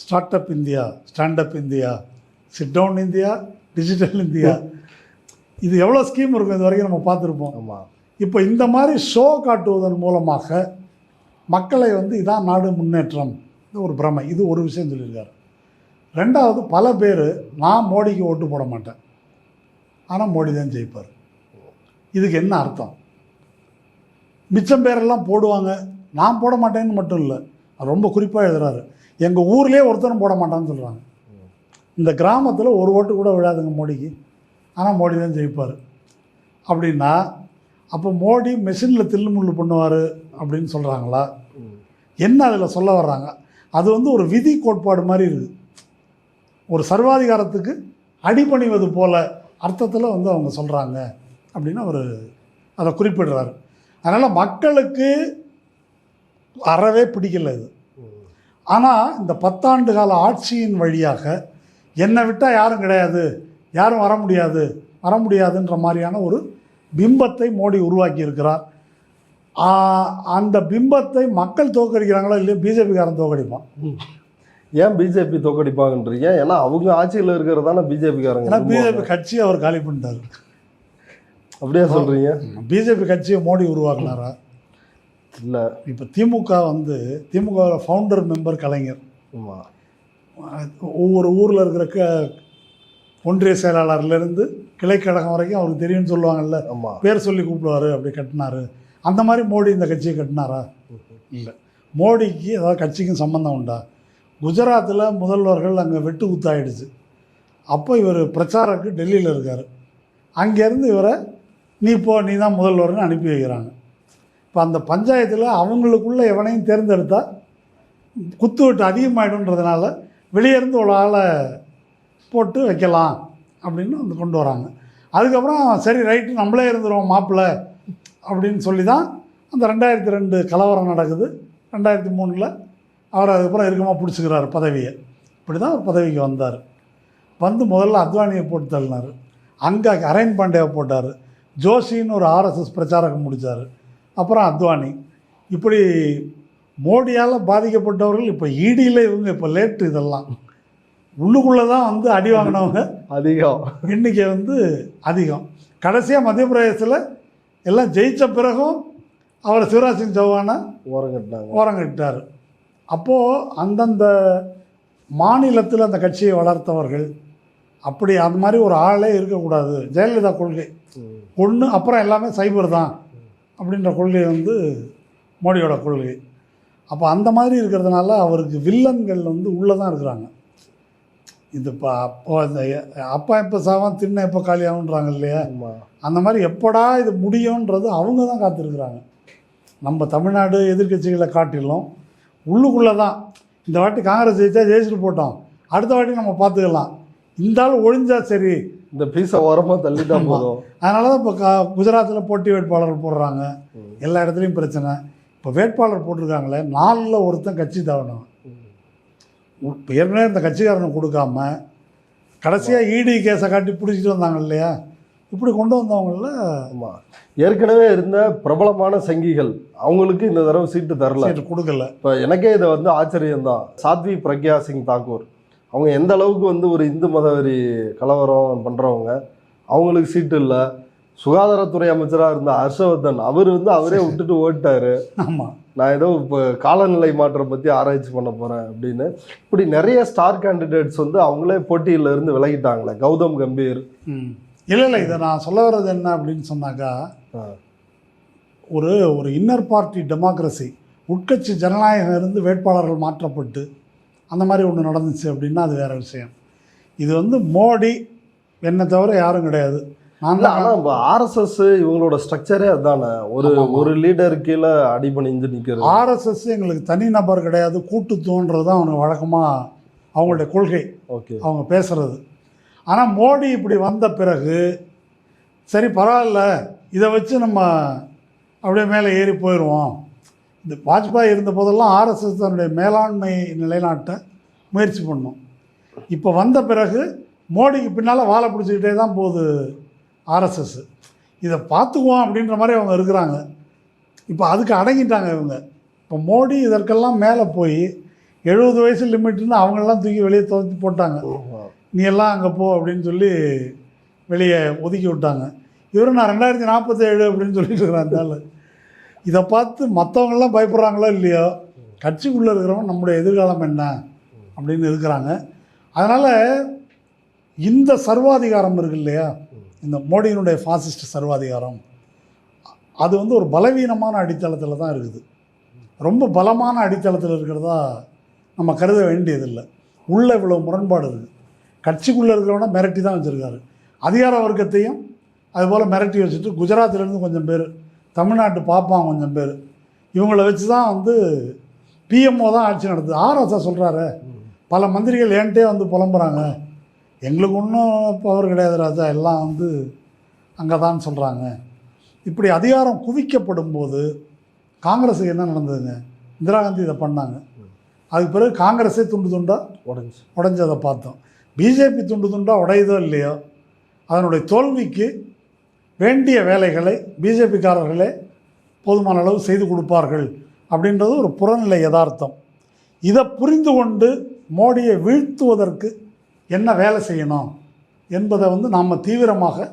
A: Start up India, stand up India, sit down India, digital India, இது எவ்வளோ ஸ்கீம் இருக்கும் இது வரைக்கும் நம்ம பார்த்துருப்போம்.
B: ஆமாம்.
A: இப்போ இந்த மாதிரி ஷோ காட்டுவதன் மூலமாக மக்களை வந்து இதான் நாடு முன்னேற்றம், இது ஒரு பிரமை, இது ஒரு விஷயம் சொல்லியிருக்காரு. ரெண்டாவது, பல பேர் நான் மோடிக்கு ஓட்டு போட மாட்டேன், ஆனால் மோடி தான் ஜெயிப்பார். இதுக்கு என்ன அர்த்தம்? மிச்சம் பேரெல்லாம் போடுவாங்க, நான் போட மாட்டேன்னு மட்டும் இல்லை, ரொம்ப குறிப்பாக எழுதுறாரு, எங்கள் ஊர்லேயே ஒருத்தரும் போட மாட்டான்னு சொல்கிறாங்க. இந்த கிராமத்தில் ஒரு ஓட்டு கூட விழாதுங்க மோடிக்கு, ஆனால் மோடி தான் ஜெயிப்பார். அப்படின்னா அப்போ மோடி மெஷினில் தில்லுமுள்ளு பண்ணுவார் அப்படின்னு சொல்கிறாங்களா? என்ன அதில் சொல்ல வர்றாங்க? அது வந்து ஒரு விதி கோட்பாடு மாதிரி இருக்குது, ஒரு சர்வாதிகாரத்துக்கு அடிபணிவது போல அர்த்தத்தில் வந்து அவங்க சொல்கிறாங்க அப்படின்னு அவர் அதை குறிப்பிடுறாரு. அதனால் மக்களுக்கு அறவே பிடிக்கல இது. ஆனால் இந்த 10 ஆண்டு கால ஆட்சியின் வழியாக என்னை விட்டால் யாரும் கிடையாது, யாரும் வர முடியாதுன்ற மாதிரியான ஒரு பிம்பத்தை மோடி உருவாக்கி இருக்கிறார். அந்த பிம்பத்தை மக்கள் தோற்கடிக்கிறாங்களோ இல்லையோ பிஜேபிக்காரன் தோற்கடிப்பான்.
B: ஏன் பிஜேபி தோற்கடிப்பாங்கன்றீங்க? ஏன்னா அவங்க ஆட்சியில் இருக்கிறதான பிஜேபிக்காரங்க.
A: ஏன்னா பிஜேபி கட்சியை அவர் காலி பண்ணிட்டார்.
B: அப்படியே சொல்கிறீங்க?
A: பிஜேபி கட்சியை மோடி உருவாக்குனாரா?
B: இல்லை.
A: இப்போ திமுக வந்து திமுக ஃபவுண்டர் மெம்பர் கலைஞர். ஒவ்வொரு ஊரில் இருக்கிற ஒன்றிய செயலாளர்லேருந்து கிளைக்கழகம் வரைக்கும் அவருக்கு தெரியும்னு சொல்லுவாங்கல்ல, பேர் சொல்லி கூப்பிடுவார், அப்படி கட்டினார். அந்த மாதிரி மோடி இந்த கட்சியை கட்டினாரா? இல்லை. மோடிக்கு ஏதாவது கட்சிக்கும் சம்மந்தம் உண்டா? குஜராத்தில் முதல்வர்கள் அங்கே வெட்டு குத்தாயிடுச்சு. அப்போ இவர் பிரச்சாரக்கு டெல்லியில் இருக்கார். அங்கேருந்து இவரை நீ தான் முதல்வர்னு அனுப்பி வைக்கிறாங்க. இப்போ அந்த பஞ்சாயத்தில் அவங்களுக்குள்ளே எவனையும் தேர்ந்தெடுத்தால் குத்து வெட்டு அதிகமாகிடுன்றதுனால வெளியேருந்து ஒரு ஆளை போட்டு வைக்கலாம் அப்படின்னு வந்து கொண்டு வராங்க. அதுக்கப்புறம் சரி ரைட்டு நம்மளே இருந்துருவோம் மாப்பிள்ளை அப்படின்னு சொல்லி தான் அந்த 2002 கலவரம் நடக்குது. 2003 அவர் அதுக்கப்புறம் இறுக்கமாக பிடிச்சிக்கிறார் பதவியை. இப்படி தான் அவர் பதவிக்கு வந்தார். வந்து முதல்ல அத்வானியை போட்டு தள்ளினார். அங்கே அரேன் பாண்டேவை போட்டார். ஜோஷின்னு ஒரு ஆர்எஸ்எஸ் பிரச்சாரகம் முடித்தார். அப்புறம் அத்வானி. இப்படி மோடியால் பாதிக்கப்பட்டவர்கள் இப்போ ஈடியில் இவங்க இப்போ லேட்டு. இதெல்லாம் உள்ளுக்குள்ளே தான் வந்து அடி வாங்கினவங்க
B: அதிகம்,
A: எண்ணிக்கை வந்து அதிகம். கடைசியாக மத்திய பிரதேசத்தில் எல்லாம் ஜெயித்த பிறகும் அவர் சிவராஜ் சிங் சௌஹானை ஓரங்கட்டார். அப்போது அந்தந்த மாநிலத்தில் அந்த கட்சியை வளர்த்தவர்கள் அப்படி அந்த மாதிரி ஒரு ஆளே இருக்கக்கூடாது. ஜெயலலிதா கொள்கை ஒன்று, அப்புறம் எல்லாமே சைபர் தான் அப்படின்ற கொள்கை வந்து மோடியோட கொள்கை. அப்போ அந்த மாதிரி இருக்கிறதுனால அவருக்கு வில்லன்கள் வந்து உள்ளே தான் இருக்கிறாங்க. இது இப்போ அப்போ இந்த அப்பா எப்போ சாவான் தின்ன எப்போ காலியாகுன்றாங்க இல்லையா, அந்த மாதிரி எப்படா இது முடியுன்றது அவங்க தான் காத்திருக்கிறாங்க. நம்ம தமிழ்நாடு எதிர்கட்சிகளை காட்டிலும் உள்ளுக்குள்ளே தான் இந்த வாட்டி காங்கிரஸ் ஜெயிச்சா ஜெயிச்சுட்டு போட்டோம், அடுத்த வாட்டி நம்ம பார்த்துக்கலாம், இந்த ஆள் ஒழிஞ்சா சரி,
B: இந்த பீஸை ஓரமாக தள்ளிதான் போதும்.
A: அதனால தான் இப்போ குஜராத்தில் போட்டி வேட்பாளர் போடுறாங்க. எல்லா இடத்துலையும் பிரச்சனை. இப்போ வேட்பாளர் போட்டிருக்காங்களே, 4ல் ஒருத்தன் கட்சி தவணும். இப்போ ஏற்கனவே இந்த கட்சிக்காரனை கொடுக்காம கடைசியாக இடி கேஸை காட்டி பிடிச்சிட்டு வந்தாங்க இல்லையா, இப்படி கொண்டு வந்தவங்கள.
B: ஆமாம், ஏற்கனவே இருந்த பிரபலமான சங்கிகள் அவங்களுக்கு இந்த தடவை சீட்டு தரல,
A: சீட்டு கொடுக்கல.
B: இப்போ எனக்கே இதை வந்து ஆச்சரியம்தான். சாத்வி பிரக்யா சிங் தாக்கூர் அவங்க எந்த அளவுக்கு வந்து ஒரு இந்து மதவெறி கலவரம் பண்ணுறவங்க, அவங்களுக்கு சீட்டு இல்லை. சுகாதாரத்துறை அமைச்சராக இருந்த ஹர்ஷவர்தன் அவர் வந்து அவரே விட்டுட்டு ஓட்டாரு.
A: ஆமாம்,
B: நான் ஏதோ இப்போ காலநிலை மாற்றம் பற்றி ஆராய்ச்சி பண்ண போகிறேன் அப்படின்னு. இப்படி நிறைய ஸ்டார் கேண்டிடேட்ஸ் வந்து அவங்களே போட்டியில இருந்து விலகிட்டாங்களே. கௌதம் கம்பீர்.
A: இல்லை இதை நான் சொல்ல வர்றது என்ன அப்படின்னு சொன்னாக்கா, ஒரு ஒரு இன்னர் பார்ட்டி டெமோக்ரஸி, உட்கட்சி ஜனநாயகம் இருந்து வேட்பாளர்கள் மாற்றப்பட்டு அந்த மாதிரி ஒன்று நடந்துச்சு அப்படின்னா அது வேறு விஷயம். இது வந்து மோடி என்னை தவிர யாரும் கிடையாது.
B: ஆனால் ஆர்எஸ்எஸ் இவங்களோட ஸ்ட்ரக்சரே அதுதானே, ஒரு லீடர் கீழே அடிபணிஞ்சு நிற்கிறது.
A: ஆர்எஸ்எஸ் எங்களுக்கு தனி நபர் கிடையாது, கூட்டுத்துவன்றது தான் அவனுக்கு வழக்கமாக அவங்களுடைய கொள்கை.
B: ஓகே,
A: அவங்க பேசுகிறது. ஆனால் மோடி இப்படி வந்த பிறகு சரி பரவாயில்ல, இதை வச்சு நம்ம அப்படியே மேலே ஏறி போயிடுவோம். இந்த வாஜ்பாய் இருந்த போதெல்லாம் ஆர்எஸ்எஸ் தன்னுடைய மேலாண்மை நிலைநாட்ட முயற்சி பண்ணோம். இப்போ வந்த பிறகு மோடிக்கு பின்னால் வாழை பிடிச்சிக்கிட்டே தான் போகுது ஆர்எஸ்எஸ். இதை பார்த்துக்குவோம் அப்படின்ற மாதிரி அவங்க இருக்கிறாங்க. இப்போ அதுக்கு அடங்கிட்டாங்க இவங்க. இப்போ மோடி இதற்கெல்லாம் மேலே போய் 70 வயசு லிமிட்னு அவங்களெல்லாம் தூக்கி வெளியே துவச்சி போட்டாங்க. நீ எல்லாம் அங்கே போ அப்படின்னு சொல்லி வெளியே ஒதுக்கி விட்டாங்க. இவரும் நான் 2047 அப்படின்னு சொல்லிட்டு இருக்கிறான். இதை பார்த்து மற்றவங்களாம் பயப்படுறாங்களோ இல்லையோ, கட்சிக்குள்ளே இருக்கிறவங்க நம்முடைய எதிர்காலம் என்ன அப்படின்னு இருக்கிறாங்க. அதனால் இந்த சர்வாதிகாரம் இருக்கு இல்லையா, இந்த மோடியினுடைய ஃபாசிஸ்ட் சர்வாதிகாரம், அது வந்து ஒரு பலவீனமான அடித்தளத்தில் தான் இருக்குது. ரொம்ப பலமான அடித்தளத்தில் இருக்கிறதா நம்ம கருத வேண்டியதில்லை. உள்ளே இவ்வளோ முரண்பாடு இருக்குது. கட்சிக்குள்ளே இருக்கிறவனா மிரட்டி தான் வச்சுருக்காரு. அதிகார வர்க்கத்தையும் அதுபோல் மிரட்டி வச்சுட்டு குஜராத்திலேருந்து கொஞ்சம் பேர், தமிழ்நாட்டு பாப்பான் கொஞ்சம் பேர், இவங்கள வச்சு தான் வந்து பிஎம்ஓ தான் ஆட்சி நடத்துது. ஆராசா சொல்கிறாரு, பல மந்திரிகள் ஏன்ட்டே வந்து புலம்புறாங்க, எங்களுக்கு ஒன்றும் பவர் கிடையாது ராஜா, எல்லாம் வந்து அங்கே தான் சொல்கிறாங்க. இப்படி அதிகாரம் குவிக்கப்படும் போது காங்கிரஸுக்கு என்ன நடந்ததுங்க? இந்திரா காந்தி இதை பண்ணாங்க. அதுக்கு பிறகு காங்கிரஸே துண்டு துண்டாக உடைஞ்சதை பார்த்தோம். பிஜேபி துண்டு துண்டாக உடையதோ இல்லையோ, அதனுடைய தோல்விக்கு வேண்டிய வேலைகளை பிஜேபிக்காரர்களே போதுமான அளவு செய்து கொடுப்பார்கள் அப்படின்றது ஒரு புறநிலை யதார்த்தம். இதை புரிந்து கொண்டு மோடியை வீழ்த்துவதற்கு என்ன வேலை செய்யணும் என்பதை வந்து நாம் தீவிரமாக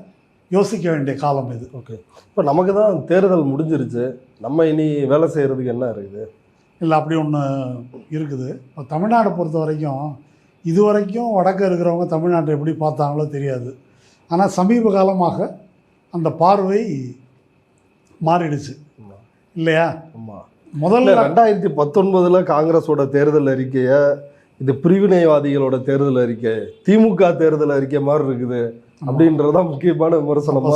A: யோசிக்க வேண்டிய காலம் இது.
B: ஓகே, இப்போ நமக்கு தான் தேர்தல் முடிஞ்சிருச்சு, நம்ம இனி வேலை செய்கிறதுக்கு என்ன இருக்குது?
A: இல்லை, அப்படி ஒன்று இருக்குது. இப்போ தமிழ்நாடை பொறுத்த வரைக்கும் இது வரைக்கும் வடக்க இருக்கிறவங்க தமிழ்நாட்டை எப்படி பார்த்தாங்களோ தெரியாது. ஆனால் சமீப காலமாக அந்த பார்வை மாறிடுச்சு இல்லையா?
B: ஆமாம்.
A: முதல்ல
B: 2019 காங்கிரஸோட தேர்தல் அறிக்கையை இது பிரிவினைவாதிகளோட தேர்தல் அறிக்கை, திமுக தேர்தல் அறிக்கை மாதிரி இருக்குது அப்படின்றதான் முக்கியமான விமர்சனமா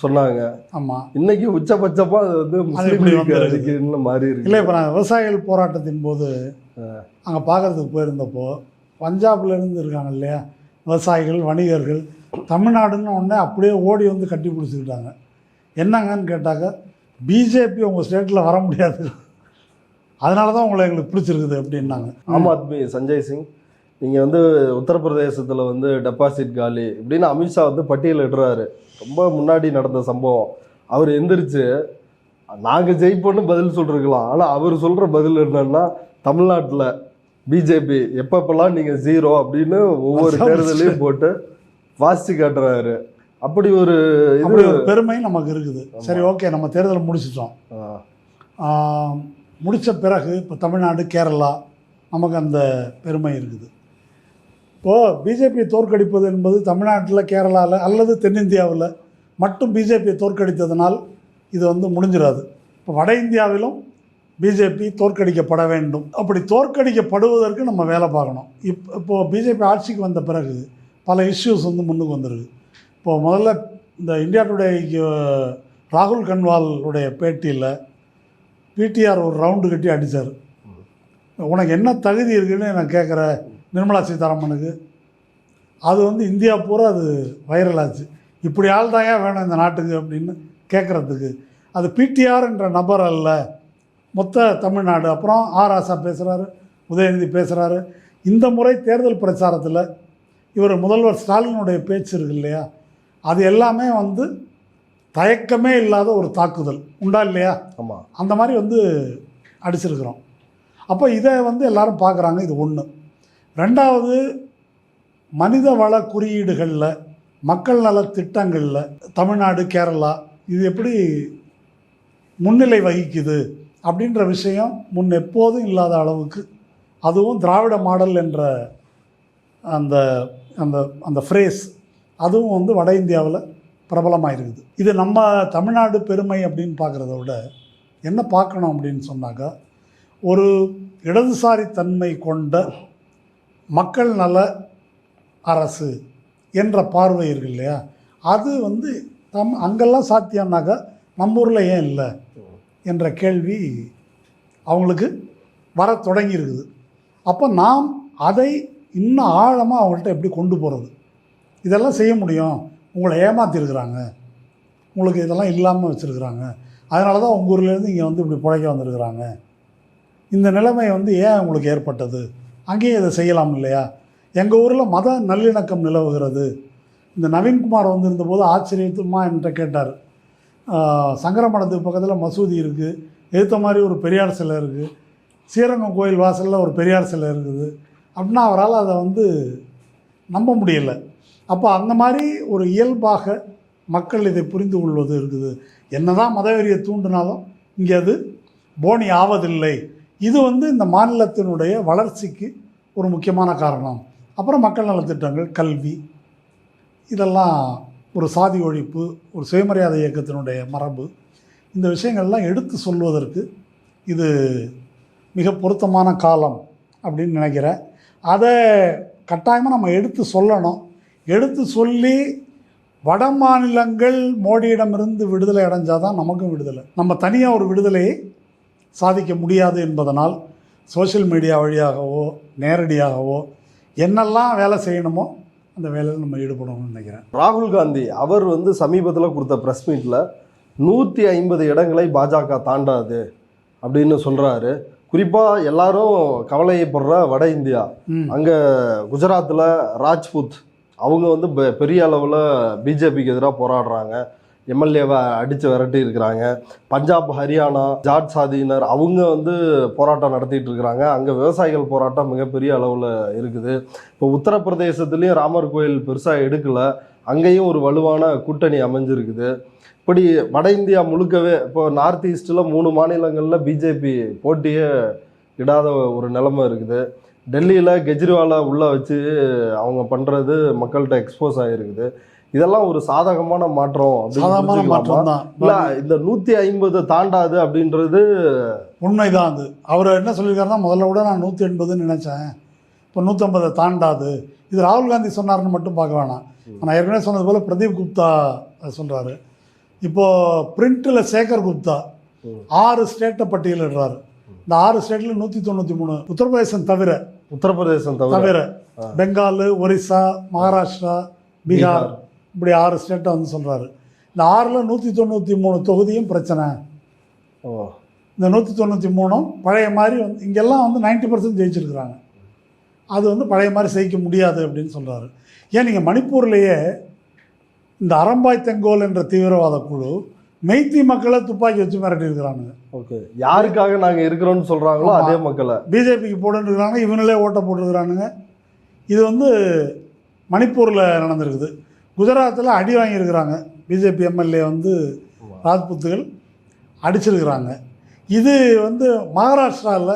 B: சொன்னாங்க.
A: ஆமாம்,
B: இன்னைக்கு உச்சபட்சமா அது வந்து முஸ்லீம் அறிக்கைன்னு மாறி இருக்கு.
A: இல்லை, இப்போ நான் விவசாயிகள் போராட்டத்தின் போது அங்கே பார்க்கறதுக்கு போயிருந்தப்போ பஞ்சாப்லேருந்து இருக்காங்க இல்லையா விவசாயிகள், வணிகர்கள், தமிழ்நாடுன்னு உடனே அப்படியே ஓடி வந்து கட்டி பிடிச்சிக்கிட்டாங்க. என்னங்கன்னு கேட்டாக்க, பிஜேபி உங்கள் ஸ்டேட்டில் வர முடியாது, அதனால தான் உங்களை எங்களுக்கு பிடிச்சிருக்குது அப்படின்னாங்க.
B: ஆம் ஆத்மி சஞ்சய் சிங், நீங்கள் வந்து உத்தரப்பிரதேசத்தில் வந்து டெபாசிட் காலி இப்படின்னு அமித்ஷா வந்து பட்டியலிடுறாரு. ரொம்ப முன்னாடி நடந்த சம்பவம். அவர் எந்திரிச்சு நாங்கள் ஜெயிப்போன்னு பதில் சொல்லிருக்கலாம். ஆனால் அவர் சொல்கிற பதில் என்னன்னா, தமிழ்நாட்டில் பிஜேபி எப்பப்பெல்லாம் நீங்கள் 0 அப்படின்னு ஒவ்வொரு தேர்தலையும் போட்டு வாசித்து காட்டுறாரு. அப்படி ஒரு
A: பெருமை நமக்கு இருக்குது. சரி, ஓகே, நம்ம தேர்தலை முடிச்சிட்டோம். முடித்த பிறகு இப்போ தமிழ்நாடு, கேரளா நமக்கு அந்த பெருமை இருக்குது. இப்போது பிஜேபியை தோற்கடிப்பது என்பது தமிழ்நாட்டில், கேரளாவில் அல்லது தென்னிந்தியாவில் மட்டும் பிஜேபியை தோற்கடித்ததனால் இது வந்து முடிஞ்சிடாது. இப்போ வட இந்தியாவிலும் பிஜேபி தோற்கடிக்கப்பட வேண்டும். அப்படி தோற்கடிக்கப்படுவதற்கு நம்ம வேலை பார்க்கணும். இப்போது பிஜேபி ஆட்சிக்கு வந்த பிறகு பல இஷ்யூஸ் வந்து முன்னுக்கு வந்துருக்கு. இப்போது முதல்ல இந்த இந்தியா டுடே ராகுல் கன்வாலுடைய பேட்டியில் பிடிஆர் ஒரு ரவுண்டு கட்டி அடித்தார். உனக்கு என்ன தகுதி இருக்குன்னு நான் கேட்குற நிர்மலா சீதாராமனுக்கு. அது வந்து இந்தியா பூரா அது வைரல் ஆச்சு. இப்படி ஆள் தாயா வேணும் இந்த நாட்டுக்கு அப்படின்னு கேட்குறதுக்கு. அது பிடிஆர் என்ற நபர் அல்ல, மொத்த தமிழ்நாடு. அப்புறம் ஆராசா பேசுகிறாரு, உதயநிதி பேசுகிறாரு. இந்த முறை தேர்தல் பிரச்சாரத்தில் இவர் முதல்வர் ஸ்டாலினுடைய பேச்சு இருக்கு இல்லையா, அது எல்லாமே வந்து தயக்கமே இல்லாத ஒரு தாக்குதல் உண்டா இல்லையா?
B: ஆமாம்,
A: அந்த மாதிரி வந்து அடிச்சிருக்கிறோம். அப்போ இதை வந்து எல்லாரும் பார்க்குறாங்க. இது ஒன்று. ரெண்டாவது, மனித வள குறியீடுகளில், மக்கள் நல திட்டங்களில் தமிழ்நாடு, கேரளா இது எப்படி முன்னிலை வகிக்குது அப்படின்ற விஷயம் முன் எப்போதும் இல்லாத அளவுக்கு, அதுவும் திராவிட மாடல் என்ற அந்த அந்த அந்த ஃப்ரேஸ் அதுவும் வந்து வட இந்தியாவில் பிரபலமாக இருக்குது. இது நம்ம தமிழ்நாடு பெருமை அப்படின்னு பார்க்குறத விட என்ன பார்க்கணும் அப்படின்னு சொன்னாக்கா, ஒரு இடதுசாரி தன்மை கொண்ட மக்கள் நல அரசு என்ற பார்வை இருக்கு இல்லையா, அது வந்து அங்கெல்லாம் சாத்தியம்னாக்கா நம்ம ஊரில் ஏன் இல்லை என்ற கேள்வி அவங்களுக்கு வர தொடங்கி இருக்குது. அப்போ நாம் அதை இன்னும் ஆழமாக அவங்கள்ட்ட எப்படி கொண்டு போகிறது? இதெல்லாம் செய்ய முடியும், உங்களை ஏமாற்றிருக்கிறாங்க, உங்களுக்கு இதெல்லாம் இல்லாமல் வச்சுருக்குறாங்க, அதனால தான் உங்கள் ஊர்லேருந்து இங்கே வந்து இப்படி பிழைக்க வந்திருக்கிறாங்க, இந்த நிலைமை வந்து ஏன் உங்களுக்கு ஏற்பட்டது, அங்கேயே இதை செய்யலாம் இல்லையா? எங்கள் ஊரில் மத நல்லிணக்கம் நிலவுகிறது. இந்த நவீன்குமார் வந்திருந்தபோது ஆச்சரியத்துமா என்கிட்ட கேட்டார், சங்கரமடத்துக்கு பக்கத்தில் மசூதி இருக்குது, எடுத்த மாதிரி ஒரு பெரியார் சிலை இருக்குது, ஸ்ரீரங்கம் கோயில் வாசலில் ஒரு பெரியார் சிலை இருக்குது அப்படின்னா அவரால் அதை வந்து நம்ப முடியலை. அப்போ அந்த மாதிரி ஒரு இயல்பாக மக்கள் இதை புரிந்து கொள்வது இருக்குது. என்ன தான் மதவெறியை தூண்டினாலும் இங்கே அது போனி ஆவதில்லை. இது வந்து இந்த மாநிலத்தினுடைய வளர்ச்சிக்கு ஒரு முக்கியமான காரணம். அப்புறம் மக்கள் நலத்திட்டங்கள், கல்வி, இதெல்லாம் ஒரு சாதி ஒழிப்பு, ஒரு சுயமரியாதை இயக்கத்தினுடைய மரபு, இந்த விஷயங்கள்லாம் எடுத்து சொல்வதற்கு இது மிக பொருத்தமான காலம் அப்படின்னு நினைக்கிறேன். அதை கட்டாயமாக நம்ம எடுத்து சொல்லணும். எடுத்து சொல்லி வட மாநிலங்கள் மோடியிடமிருந்து விடுதலை அடைஞ்சால் தான் நமக்கும் விடுதலை. நம்ம தனியாக ஒரு விடுதலையை சாதிக்க முடியாது என்பதனால் சோஷியல் மீடியா வழியாகவோ நேரடியாகவோ என்னெல்லாம் வேலை செய்யணுமோ அந்த வேலையில் நம்ம ஈடுபடணும்னு நினைக்கிறேன்.
B: ராகுல் காந்தி அவர் வந்து சமீபத்தில் கொடுத்த ப்ரெஸ் மீட்டில் 150 இடங்களை பாஜக தாண்டாது அப்படின்னு சொல்கிறாரு. குறிப்பாக எல்லாரும் கவலைப்படுற வட இந்தியா, அங்கே குஜராத்தில் ராஜ்புத் அவங்க வந்து பெரிய அளவில் பிஜேபிக்கு எதிராக போராடுறாங்க, எம்எல்ஏவை அடித்து விரட்டி இருக்கிறாங்க. பஞ்சாப், ஹரியானா, ஜாட் சாதியினர் அவங்க வந்து போராட்டம் நடத்திட்டு இருக்கிறாங்க. அங்கே விவசாயிகள் போராட்டம் மிகப்பெரிய அளவில் இருக்குது. இப்போ உத்தரப்பிரதேசத்துலேயும் ராமர் கோயில் பெருசாக எடுக்கலை, அங்கேயும் ஒரு வலுவான கூட்டணி அமைஞ்சிருக்குது. இப்படி வட இந்தியா முழுக்கவே இப்போ நார்த் ஈஸ்ட்டில் 3 மாநிலங்களில் பிஜேபி போட்டியே இடாத ஒரு நிலைமை இருக்குது. டெல்லியில் கெஜ்ரிவாலை உள்ளே வச்சு அவங்க பண்ணுறது மக்கள்கிட்ட எக்ஸ்போஸ் ஆகிருக்குது. இதெல்லாம் ஒரு சாதகமான மாற்றம்
A: தான்.
B: இல்லை, இந்த 150 தாண்டாது அப்படின்றது
A: உண்மைதான். அது அவர் என்ன சொல்லியிருக்காருன்னா, முதல்ல கூட நான் 180 நினச்சேன், இப்போ 150 தாண்டாது. இது ராகுல் காந்தி சொன்னார்னு மட்டும் பார்க்க வேணாம். நான் ஏற்கனவே சொன்னது போல் பிரதீப் குப்தா சொல்கிறாரு. இப்போது பிரிண்டில் சேகர் குப்தா 6 ஸ்டேட்டை பட்டியலிடுறாரு. இந்த 6 ஸ்டேட்டில் 193, உத்தரப்பிரதேசம் தவிர பெங்கால், ஒரிசா, மகாராஷ்டிரா, பீகார், இப்படி 6 ஸ்டேட்டை வந்து சொல்கிறாரு. இந்த 6ல் 193 தொகுதியும் பிரச்சனை. இந்த 193 பழைய மாதிரி வந்து இங்கெல்லாம் வந்து 90% ஜெயிச்சிருக்கிறாங்க. அது வந்து பழைய மாதிரி ஜெயிக்க முடியாது அப்படின்னு சொல்கிறாரு. ஏன் நீங்கள் மணிப்பூர்லேயே இந்த அரம்பாய் தெங்கோல் என்ற தீவிரவாத குழு மெய்த்தி மக்களை துப்பாக்கி வச்சு மிரட்டி இருக்கிறானுங்க.
B: ஓகே, யாருக்காக நாங்கள் இருக்கிறோன்னு சொல்கிறாங்களோ அதே மக்களை பிஜேபிக்கு
A: போட்டுருக்குறாங்க, இவங்களே ஓட்டை போட்டுருக்குறானுங்க. இது வந்து மணிப்பூரில் நடந்திருக்குது. குஜராத்தில் அடி வாங்கியிருக்கிறாங்க, பிஜேபி எம்எல்ஏ வந்து ராஜ்புத்துகள் அடிச்சிருக்கிறாங்க. இது வந்து மகாராஷ்டிராவில்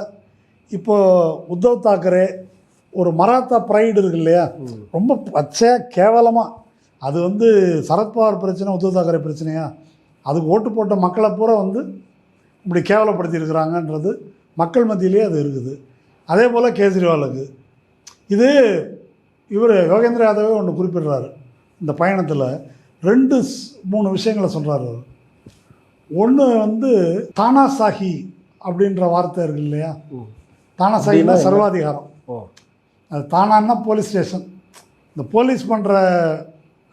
A: இப்போது உத்தவ் தாக்கரே ஒரு மராத்தா ப்ரைடு இருக்கு இல்லையா, ரொம்ப பச்சையாக கேவலமாக, அது வந்து சரத்பவார் பிரச்சனை, உத்தவ் தாக்கரே பிரச்சனையா, அதுக்கு ஓட்டு போட்ட மக்களை பூரா வந்து இப்படி கேவலப்படுத்தியிருக்கிறாங்கன்றது மக்கள் மத்தியிலே அது இருக்குது. அதே போல் கேஜ்ரிவாலுக்கு இது இவர் யோகேந்திர யாதவே ஒன்று குறிப்பிடுறாரு இந்த பயணத்தில். 2-3 விஷயங்களை சொல்கிறாரு. ஒன்று வந்து தானாசாஹி அப்படின்ற வார்த்தை இருக்கு இல்லையா, தானாசாஹின்னா சர்வாதிகாரம். அது தானான்னா போலீஸ் ஸ்டேஷன், இந்த போலீஸ் பண்ணுற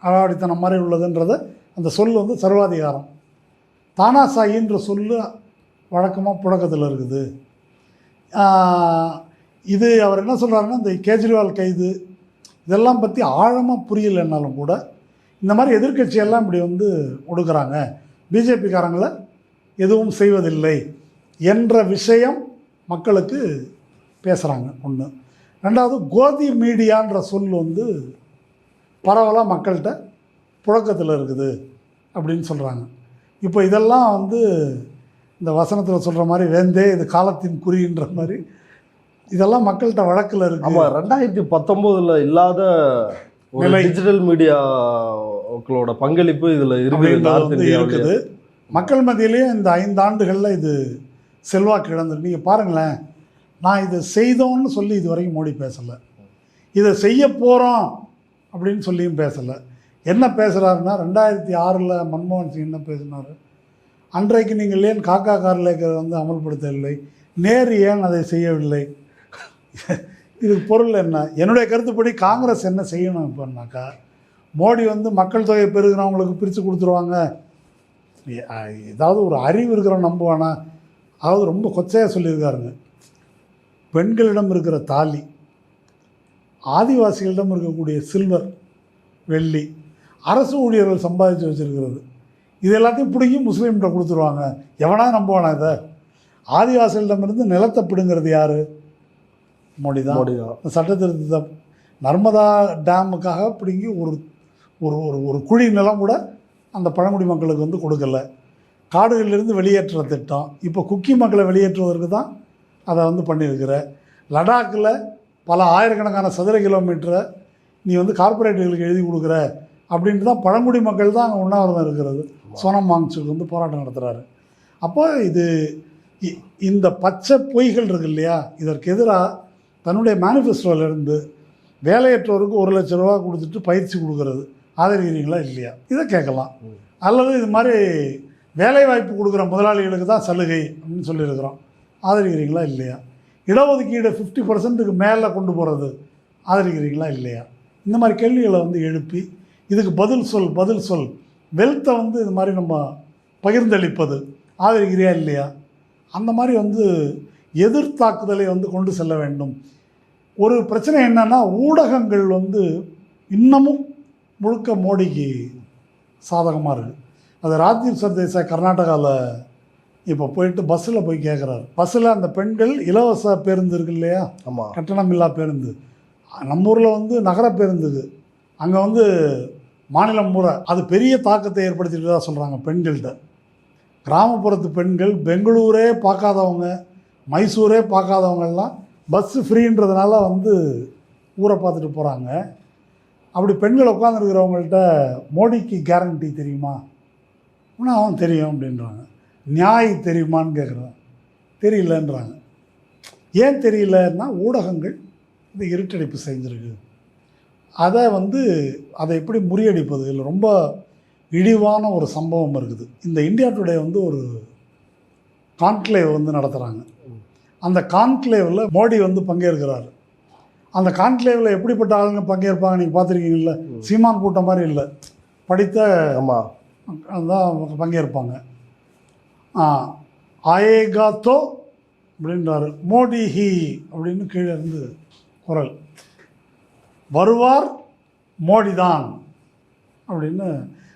A: அடாவடித்தனம் மாதிரி உள்ளதுன்றத அந்த சொல் வந்து சர்வாதிகாரம். தானாசாஹின்ற சொல்லு வழக்கமாக புழக்கத்தில் இருக்குது. இது அவர் என்ன சொல்கிறாருன்னா, இந்த கேஜ்ரிவால் கைது இதெல்லாம் பற்றி ஆழமாக புரியலைன்னாலும் கூட இந்த மாதிரி எதிர்க்கட்சியெல்லாம் இப்படி வந்து ஒடுக்குறாங்க, பிஜேபிக்காரங்களை எதுவும் செய்வதில்லை என்ற விஷயம் மக்களுக்கு பேசுகிறாங்க. ஒன்று. ரெண்டாவது, கோதி மீடியான்ற சொல் வந்து பரவலாக மக்கள்கிட்ட புழக்கத்தில் இருக்குது அப்படின்னு சொல்கிறாங்க. இப்போ இதெல்லாம் வந்து இந்த வசனத்தில் சொல்கிற மாதிரி வேந்தே இது காலத்தின் குறின்ற மாதிரி இதெல்லாம் மக்கள்கிட்ட வழக்கில் இருக்குது.
B: ஆமாம், 2019 இல்லாத ஒரு டிஜிட்டல் மீடியாக்களோட பங்களிப்பு இதில் இருக்குது.
A: மக்கள் மத்தியிலேயே இந்த 5 ஆண்டுகளில் இது செல்வாக்கு இழந்துருக்கு. நீங்கள் பாருங்களேன், நான் இதை செய்தோன்னு சொல்லி இது வரைக்கும் மோடி பேசலை, இதை செய்ய போகிறோம் அப்படின்னு சொல்லியும் பேசலை. என்ன பேசுகிறாருன்னா, 2006 மன்மோகன் சிங் என்ன பேசினார், அன்றைக்கு நீங்கள் ஏன் காக்கா கார்லேக்கர் வந்து அமல்படுத்தவில்லை, நேரு ஏன் அதை செய்யவில்லை, இதுக்கு பொருள் என்ன? என்னுடைய கருத்துப்படி காங்கிரஸ் என்ன செய்யணும் இப்போனாக்கா, மோடி வந்து மக்கள் தொகை பெருகிறவங்களுக்கு பிரித்து கொடுத்துருவாங்க, ஏதாவது ஒரு அறிவு இருக்கிறவன் நம்புவானா? அதாவது ரொம்ப கொச்சையாக சொல்லியிருக்காருங்க, பெண்களிடம் இருக்கிற தாலி, ஆதிவாசிகளிடம் இருக்கக்கூடிய சில்வர், வெள்ளி, அரசு ஊழியர்கள் சம்பாதிச்சு வச்சுருக்கிறது, இது எல்லாத்தையும் பிடிங்கி முஸ்லீம்கிட்ட கொடுத்துருவாங்க, எவனா நம்புவானா? இதை ஆதிவாசிகளிடமிருந்து நிலத்தை பிடுங்கிறது யார்? மோடி தான். சட்ட திருத்தத்தை நர்மதா டேமுக்காக பிடுங்கி ஒரு ஒரு ஒரு குழி நிலம் கூட அந்த பழங்குடி மக்களுக்கு வந்து கொடுக்கல. காடுகளிலிருந்து வெளியேற்றுற திட்டம். இப்போ குக்கி மக்களை வெளியேற்றுவதற்கு தான் அதை வந்து பண்ணியிருக்கிற. லடாக்கில் பல ஆயிரக்கணக்கான சதுர கிலோமீட்டரை நீ வந்து கார்ப்பரேட்டுகளுக்கு எழுதி கொடுக்குற அப்படின்ட்டு தான் பழங்குடி மக்கள் தான் அங்கே உண்ணாவிரதம் இருக்கிறது. சோனம் வாங்சுக் வந்து போராட்டம் நடத்துகிறாரு. அப்போ இந்த பச்சை பொய்கள் இருக்கு இல்லையா, இதற்கு எதிராக தன்னுடைய மேனிஃபெஸ்டோவிலேருந்து வேலையற்றவருக்கு 1 லட்ச ரூபா கொடுத்துட்டு பயிற்சி கொடுக்கறது ஆதரிக்கிறீங்களா இல்லையா, இதை கேட்கலாம். அல்லது இது மாதிரி வேலை வாய்ப்பு கொடுக்குற முதலாளிகளுக்கு தான் சலுகை அப்படின்னு சொல்லியிருக்கிறோம், ஆதரிக்கிறீங்களா இல்லையா. இடஒதுக்கீடு 50% மேலே கொண்டு போகிறது ஆதரிக்கிறீங்களா இல்லையா. இந்த மாதிரி கேள்விகளை வந்து எழுப்பி இதுக்கு பதில் சொல் வெல்த்தை வந்து இது மாதிரி நம்ம பகிர்ந்தளிப்பது ஆதரிக்கிறியா இல்லையா, அந்த மாதிரி வந்து எதிர்த்தாக்குதலை வந்து கொண்டு செல்ல வேண்டும். ஒரு பிரச்சனை என்னன்னா, ஊடகங்கள் வந்து இன்னமும் முழுக்க மோடிக்கு சாதகமாக இருக்குது. அது ராஜீவ் சர்தேசாய் கர்நாடகாவில் இப்போ போயிட்டு பஸ்ஸில் போய் கேட்குறாரு. பஸ்ஸில் அந்த பெண்கள் இலவச பேருந்து இருக்கு இல்லையா,
B: ஆமாம்,
A: கட்டணமில்லா பேருந்து. நம்ம ஊரில் வந்து நகர பேருந்துக்கு, அங்கே வந்து மாநிலம் முறை. அது பெரிய தாக்கத்தை ஏற்படுத்திட்டு தான் சொல்கிறாங்க பெண்கள்கிட்ட. கிராமப்புறத்து பெண்கள் பெங்களூரே பார்க்காதவங்க, மைசூரே பார்க்காதவங்கெல்லாம் பஸ்ஸு ஃப்ரீன்றதுனால வந்து ஊரை பார்த்துட்டு போகிறாங்க. அப்படி பெண்கள் உட்காந்துருக்கிறவங்கள்ட்ட மோடிக்கு கேரண்டி தெரியுமா, ஆனால் அவன் தெரியும் அப்படின்றாங்க. நியாய் தெரியுமான்னு கேட்குறான், தெரியலன்றாங்க. ஏன் தெரியலன்னா, ஊடகங்கள் இந்த இருட்டடிப்பு செஞ்சுருக்கு. அதை எப்படி முறியடிப்பது, இல்லை ரொம்ப இழிவான ஒரு சம்பவம் இருக்குது. இந்த இந்தியா டுடே வந்து ஒரு கான்க்ளேவ் வந்து நடத்துகிறாங்க. அந்த கான்க்ளேவில் மோடி வந்து பங்கேற்கிறார். அந்த கான்க்ளேவில் எப்படிப்பட்ட ஆளுங்க பங்கேற்பாங்க நீங்கள் பார்த்துருக்கீங்கல்ல, சீமான் கூட்டம் மாதிரி இல்லை, படித்த தான் பங்கேற்பாங்க. ஆயேகா தோ அப்படின்றாரு, மோடி ஹி அப்படின்னு கீழே இருந்து குரல், வருவார் மோடி தான் அப்படின்னு.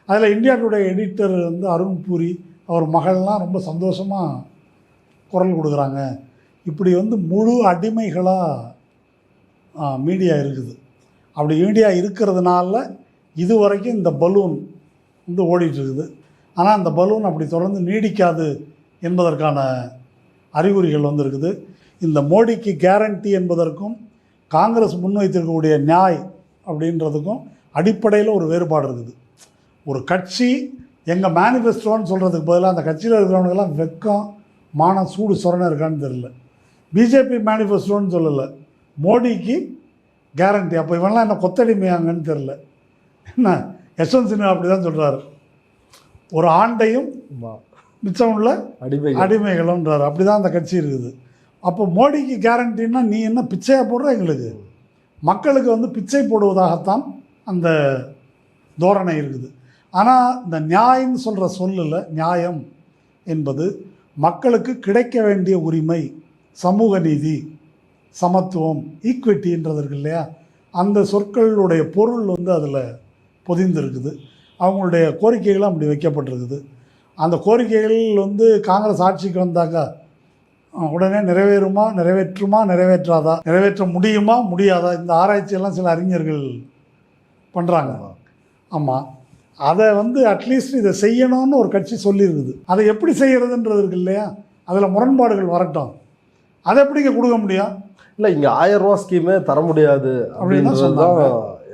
A: அதில் இந்தியா டுடே எடிட்டர் வந்து அருண் பூரி, அவர் மகள்லாம் ரொம்ப சந்தோஷமாக குரல் கொடுக்குறாங்க. இப்படி வந்து முழு அடிமைகளாக மீடியா இருக்குது. அப்படி மீடியா இருக்கிறதுனால இது வரைக்கும் இந்த பலூன் வந்து ஓடிட்டுருக்குது. ஆனால் அந்த பலூன் அப்படி தொடர்ந்து நீடிக்காது என்பதற்கான அறிகுறிகள் வந்து இருக்குது. இந்த மோடிக்கு கேரண்டி என்பதற்கும் காங்கிரஸ் முன்வைத்திருக்கக்கூடிய நியாய் அப்படின்றதுக்கும் அடிப்படையில் ஒரு வேறுபாடு இருக்குது. ஒரு கட்சி எங்கள் மேனிஃபெஸ்டோன்னு சொல்கிறதுக்கு பதிலாக அந்த கட்சியில் இருக்கிறவனுக்கெல்லாம் வெக்கம் மானம் சூடு சொரணை இருக்கான்னு தெரியல. பிஜேபி மேனிஃபெஸ்டோன்னு சொல்லலை, மோடிக்கு கேரண்டி. அப்போ இவன்லாம் என்ன கொத்தடிமையாங்கன்னு தெரில. என்ன யஷ்வந்த் சின்ஹா அப்படி தான் சொல்கிறாரு, ஒரு ஆண்டையும் மிச்சம் உள்ள அடிமைகளும்ன்றார். அப்படி தான் அந்த கட்சி இருக்குது. அப்போ மோடிக்கு கேரண்டின்னா நீ என்ன பிச்சையாக போடுற, எங்களுக்கு மக்களுக்கு வந்து பிச்சை போடுவதாகத்தான் அந்த தோரணை இருக்குது. ஆனால் இந்த நியாயம்னு சொல்கிற சொல்லில் நியாயம் என்பது மக்களுக்கு கிடைக்க வேண்டிய உரிமை, சமூக நீதி, சமத்துவம், ஈக்விட்டின்றது இருக்கு இல்லையா, அந்த சொற்களுடைய பொருள் வந்து அதில் பொதிந்திருக்குது. அவங்களுடைய கோரிக்கைகளும் அப்படி வைக்கப்பட்டிருக்குது. அந்த கோரிக்கைகள் வந்து காங்கிரஸ் ஆட்சிக்கு வந்தாக்கா உடனே நிறைவேற்றுமா நிறைவேற்றாதா, நிறைவேற்ற முடியுமா முடியாதா, இந்த ஆராய்ச்சியெல்லாம் சில அறிஞர்கள் பண்ணுறாங்க. ஆமாம், அதை வந்து அட்லீஸ்ட் இதை செய்யணும்னு ஒரு கட்சி சொல்லியிருக்குது. அதை எப்படி செய்கிறதுன்றது இருக்கு இல்லையா, அதில் முரண்பாடுகள் வரட்டும். அதை எப்படிங்க கொடுக்க முடியும்?
B: இல்லை, இங்கே 1000 ரூபா ஸ்கீமே தர முடியாது அப்படின்றது தான்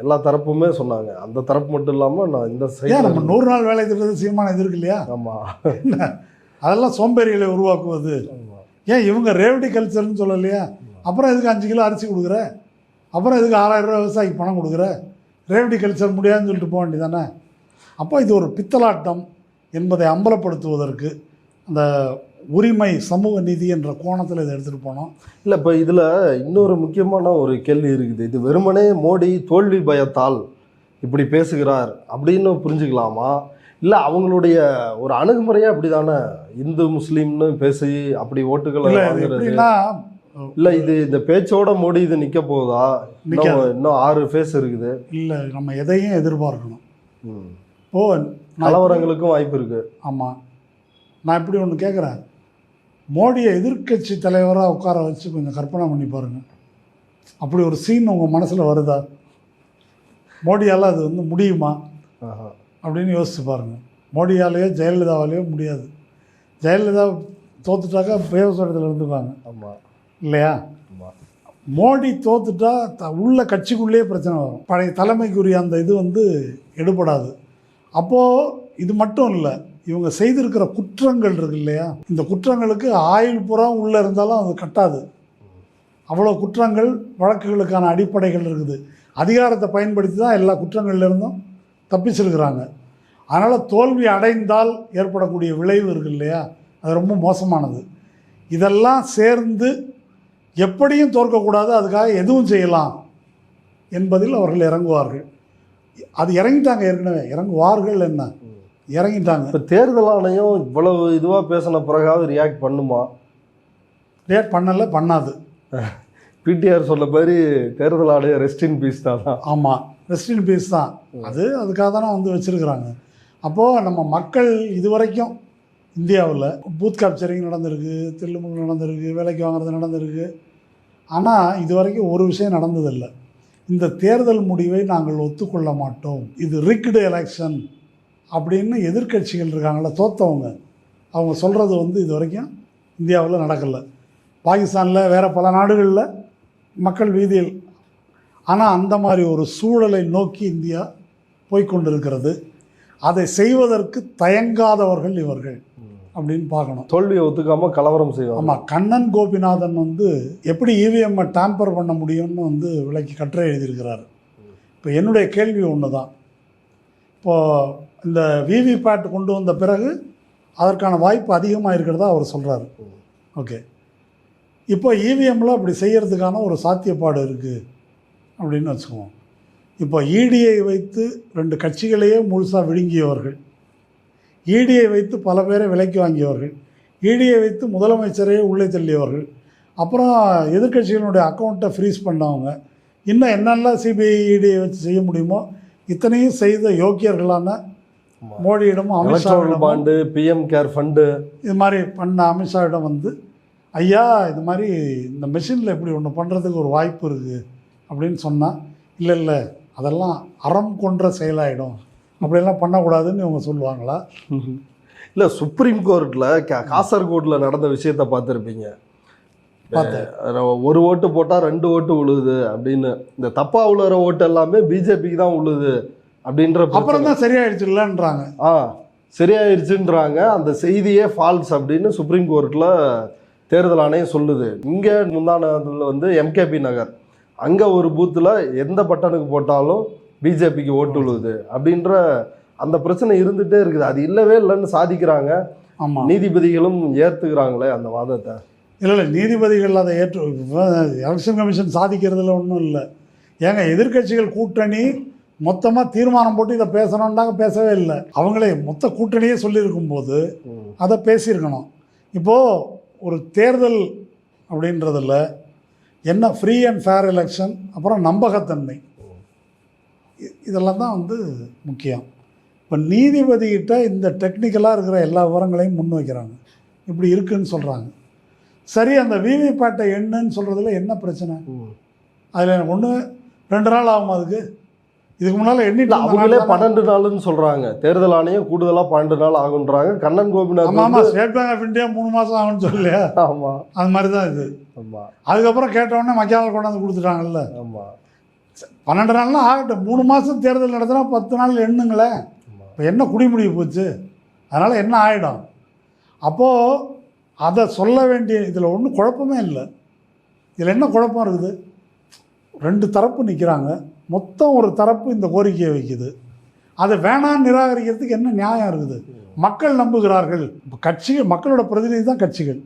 B: எல்லா தரப்புமே சொன்னாங்க. அந்த தரப்பு மட்டும் இல்லாமல் நான் இந்த
A: நம்ம 100 நாள் வேலை திட்டத்தை சீமான இது இருக்கு இல்லையா.
B: ஆமாம்,
A: அதெல்லாம் சோம்பேறிகளை உருவாக்குவது. ஏன் இவங்க ரேவடி கல்ச்சர்னு சொல்லலையா? அப்புறம் எதுக்கு 5 கிலோ அரிசி கொடுக்குற, அப்புறம் எதுக்கு 6000 ரூபா விவசாயிக்கு பணம் கொடுக்குற, ரேவடி கல்ச்சர் முடியாதுன்னு சொல்லிட்டு போக வேண்டியதானே. அப்போ இது ஒரு பித்தலாட்டம் என்பதை அம்பலப்படுத்துவதற்கு அந்த உரிமை, சமூக நீதி என்ற கோணத்தில் இதை எடுத்துகிட்டு போனோம்.
B: இல்லை, இப்போ இதில் இன்னொரு முக்கியமான ஒரு கேள்வி இருக்குது. இது வெறுமனே மோடி தோல்வி பயத்தால் இப்படி பேசுகிறார் அப்படின்னு புரிஞ்சுக்கலாமா, இல்லை அவங்களுடைய ஒரு அணுகுமுறையாக அப்படி தானே இந்து முஸ்லீம்னு பேசி அப்படி ஓட்டுகளை வாங்குறது? இல்லை, இது இந்த பேச்சோட மோடி இது நிற்க போகுதா? இன்னும் 6 ஃபேஸ் இருக்குது.
A: இல்லை, நம்ம எதையும் எதிர்பார்க்கணும்.
B: கலவரங்களுக்கும் வாய்ப்பு இருக்குது.
A: ஆமாம், நான் இப்படி ஒன்று கேட்குறேன், மோடியை எதிர்க்கட்சி தலைவராக உட்கார வச்சு கொஞ்சம் கற்பனை பண்ணி பாருங்கள். அப்படி ஒரு சீன் உங்கள் மனசில் வருதா? மோடியால் அது வந்து முடியுமா அப்படின்னு யோசிச்சு பாருங்கள். மோடியாலேயோ ஜெயலலிதாவாலேயோ முடியாது. ஜெயலலிதா தோத்துட்டாக்கா பேசுறதுல இருந்துப்பாங்க
B: ஆமாம்
A: இல்லையா?
B: ஆமாம்.
A: மோடி தோத்துட்டா உள்ள கட்சிக்குள்ளேயே பிரச்சனை வரும். பழைய தலைமைக்குரிய அந்த இது வந்து எடுபடாது. அப்போது இது மட்டும் இல்லை, இவங்க செய்திருக்கிற குற்றங்கள் இருக்கு இல்லையா, இந்த குற்றங்களுக்கு ஆயுள் புறம் உள்ளே இருந்தாலும் அது கட்டாது. அவ்வளோ குற்றங்கள் வழக்குகளுக்கான அடிப்படைகள் இருக்குது. அதிகாரத்தை பயன்படுத்தி தான் எல்லா குற்றங்கள்லேருந்தும் தப்பிச்சிருக்கிறாங்க. அதனால் தோல்வி அடைந்தால் ஏற்படக்கூடிய விளைவு இருக்கு இல்லையா, அது ரொம்ப மோசமானது. இதெல்லாம் சேர்ந்து எப்படியும் தோற்கக்கூடாது, அதுக்காக எதுவும் செய்யலாம் என்பதில் அவர்கள் இறங்குவார்கள். அது இறங்கிட்டாங்க, ஏற்கனவே இறங்குவார்கள், என்ன இறங்கிட்டாங்க.
B: இப்போ தேர்தல் ஆணையம் இவ்வளவு இதுவாக பேசின பிறகாவது ரியாக்ட் பண்ணுமா?
A: ரியாக்ட் பண்ணலை, பண்ணாது.
B: பிடிஆர் சொல்ல மாதிரி தேர்தல் ஆணையம் ரெஸ்ட் இன் பீஸ் தான்.
A: ஆமாம், ரெஸ்ட் இன் பீஸ் தான். அதுக்காக தானே வந்து வச்சுருக்குறாங்க. அப்போது நம்ம மக்கள் இதுவரைக்கும் இந்தியாவில் பூத் கேப்சரிங் நடந்திருக்கு, தில்லுமுல் நடந்திருக்கு, வேலைக்கு வாங்குறது நடந்திருக்கு. ஆனால் இதுவரைக்கும் ஒரு விஷயம் நடந்ததில்லை. இந்த தேர்தல் முடிவை நாங்கள் ஒத்துக்கொள்ள மாட்டோம், இது ரிக்டு எலெக்ஷன் அப்படின்னு எதிர்க்கட்சிகள் இருக்காங்கள, தோற்றவங்க, அவங்க சொல்கிறது வந்து இது வரைக்கும் இந்தியாவில் நடக்கலை. பாகிஸ்தானில், வேறு பல நாடுகளில் மக்கள் வீதியில். ஆனால் அந்த மாதிரி ஒரு சூழலை நோக்கி இந்தியா போய்கொண்டிருக்கிறது. அதை செய்வதற்கு தயங்காதவர்கள் இவர்கள் அப்படின்னு பார்க்கணும்.
B: தோல்வியை ஒத்துக்காமல் கலவரம் செய்வாங்க.
A: ஆமாம், கண்ணன் கோபிநாதன் வந்து எப்படி இவிஎம்மை டேம்பர் பண்ண முடியும்னு வந்து விலைக்கு கட்டுரை எழுதியிருக்கிறார். இப்போ என்னுடைய கேள்வி ஒன்று தான், இப்போது இந்த விவிபேட் கொண்டு வந்த பிறகு அதற்கான வாய்ப்பு அதிகமாக இருக்கிறதா அவர் சொல்கிறாரு. ஓகே, இப்போ இவிஎம்மில் அப்படி செய்கிறதுக்கான ஒரு சாத்தியப்பாடு இருக்குது அப்படின்னு வச்சுக்குவோம். இப்போ இடியை வைத்து 2 கட்சிகளையே முழுசாக விழுங்கியவர்கள், இடியை வைத்து பல பேரை விலைக்கு வாங்கியவர்கள், இடியை வைத்து முதலமைச்சரையே உள்ளே தள்ளியவர்கள், அப்புறம் எதிர்க்கட்சிகளுடைய அக்கௌண்ட்டை ஃப்ரீஸ் பண்ணவங்க, இன்னும் என்னெல்லாம் சிபிஐ இடியை வச்சு செய்ய முடியுமோ இத்தனையும் செய்த யோக்கியர்களான மோடியிடமும் அமித்ஷாவிடம்,
B: பாண்டு, பிஎம் கேர் ஃபண்டு, இது
A: மாதிரி பண்ண அமித்ஷாவிடம் வந்து, ஐயா இது மாதிரி இந்த மெஷினில் இப்படி ஒன்று பண்ணுறதுக்கு ஒரு வாய்ப்பு இருக்குது அப்படின்னு சொன்னால், இல்லை இல்லை அதெல்லாம் அறம் கொன்ற செயலாயிடும், அப்படியெல்லாம் பண்ணக்கூடாதுன்னு இவங்க சொல்லுவாங்களா?
B: இல்லை, சுப்ரீம் கோர்ட்டில் காசர்கோட்டில் நடந்த விஷயத்தை பார்த்துருப்பீங்க. ஒரு ஓட்டு போட்டால் 2 ஓட்டு விழுது அப்படின்னு, இந்த தப்பாக விழுற ஓட்டு எல்லாமே பிஜேபிக்கு தான் விழுது அப்படின்ற,
A: அப்புறம் தான் சரியாயிடுச்சு இல்லைன்றாங்க.
B: சரியாயிடுச்சுன்றாங்க. அந்த செய்தியே ஃபால்ஸ் அப்படின்னு சுப்ரீம் கோர்ட்டில் தேர்தல் ஆணையம் சொல்லுது. இங்கே முந்தானத்தில் வந்து எம்கேபி நகர், அங்கே ஒரு பூத்தில் எந்த பட்டனுக்கு போட்டாலும் பிஜேபிக்கு ஓட்டு விழுது அப்படின்ற அந்த பிரச்சனை இருந்துகிட்டே இருக்குது. அது இல்லவே இல்லைன்னு சாதிக்கிறாங்க.
A: ஆமாம்,
B: நீதிபதிகளும் ஏற்றுக்கிறாங்களே அந்த வாதத்தை.
A: இல்லை நீதிபதிகள் அதை எலெக்ஷன் கமிஷன் சாதிக்கிறதுல ஒன்றும் இல்லை. ஏங்க, எதிர்க்கட்சிகள் கூட்டணி மொத்தமாக தீர்மானம் போட்டு இதை பேசணுன்னாங்க, பேசவே இல்லை. அவங்களே மொத்த கூட்டணியே சொல்லியிருக்கும் போது அதை பேசியிருக்கணும். இப்போது ஒரு தேர்தல் அப்படின்றதில் என்ன, ஃப்ரீ அண்ட் ஃபேர் எலெக்ஷன், அப்புறம் நம்பகத்தன்மை, இதெல்லாம் தான் வந்து முக்கியம். இப்போ நீதிபதிகிட்ட இந்த டெக்னிக்கலாக இருக்கிற எல்லா விவரங்களையும் முன் வைக்கிறாங்க, இப்படி இருக்குன்னு சொல்கிறாங்க. சரி, அந்த விவிபேட்டை எண்ணுன்னு சொல்கிறதுல என்ன பிரச்சனை? அதில் 1-2 நாள் ஆகும். அதுக்கு இதுக்கு முன்னால் எண்ணிட்டு
B: அவங்களே 12 நாள்னு சொல்கிறாங்க. தேர்தல் ஆணையம் கூடுதலாக 12 நாள் ஆகுன்றாங்க. கண்ணன் கோபிநாத்,
A: ஆமாம், ஸ்டேட் பேங்க் ஆஃப் இந்தியா 3 மாதம் ஆகும்னு சொல்லியா?
B: ஆமாம்,
A: அது மாதிரி தான் இது.
B: ஆமாம்,
A: அதுக்கப்புறம் கேட்டவுடனே மக்கால் கொண்டாந்து கொடுத்துட்டாங்கல்ல.
B: ஆமாம்,
A: 12 நாள்னா ஆகட்டும், 3 மாதம் தேர்தல் நடத்தினா 10 நாள் எண்ணுங்களேன். இப்போ என்ன குடிமுடிவு போச்சு, அதனால் என்ன ஆகிடும்? அப்போது அதை சொல்ல வேண்டிய, இதில் ஒன்றும் குழப்பமே இல்லை. இதில் என்ன குழப்பம் இருக்குது? 2 தரப்பு நிற்கிறாங்க, மொத்தம் ஒரு தரப்பு இந்த கோரிக்கையை வைக்குது. அதை வேணான்னு நிராகரிக்கிறதுக்கு என்ன நியாயம் இருக்குது? மக்கள் நம்புகிறார்கள். இப்போ கட்சிகள், மக்களோட பிரதிநிதி தான் கட்சிகள்,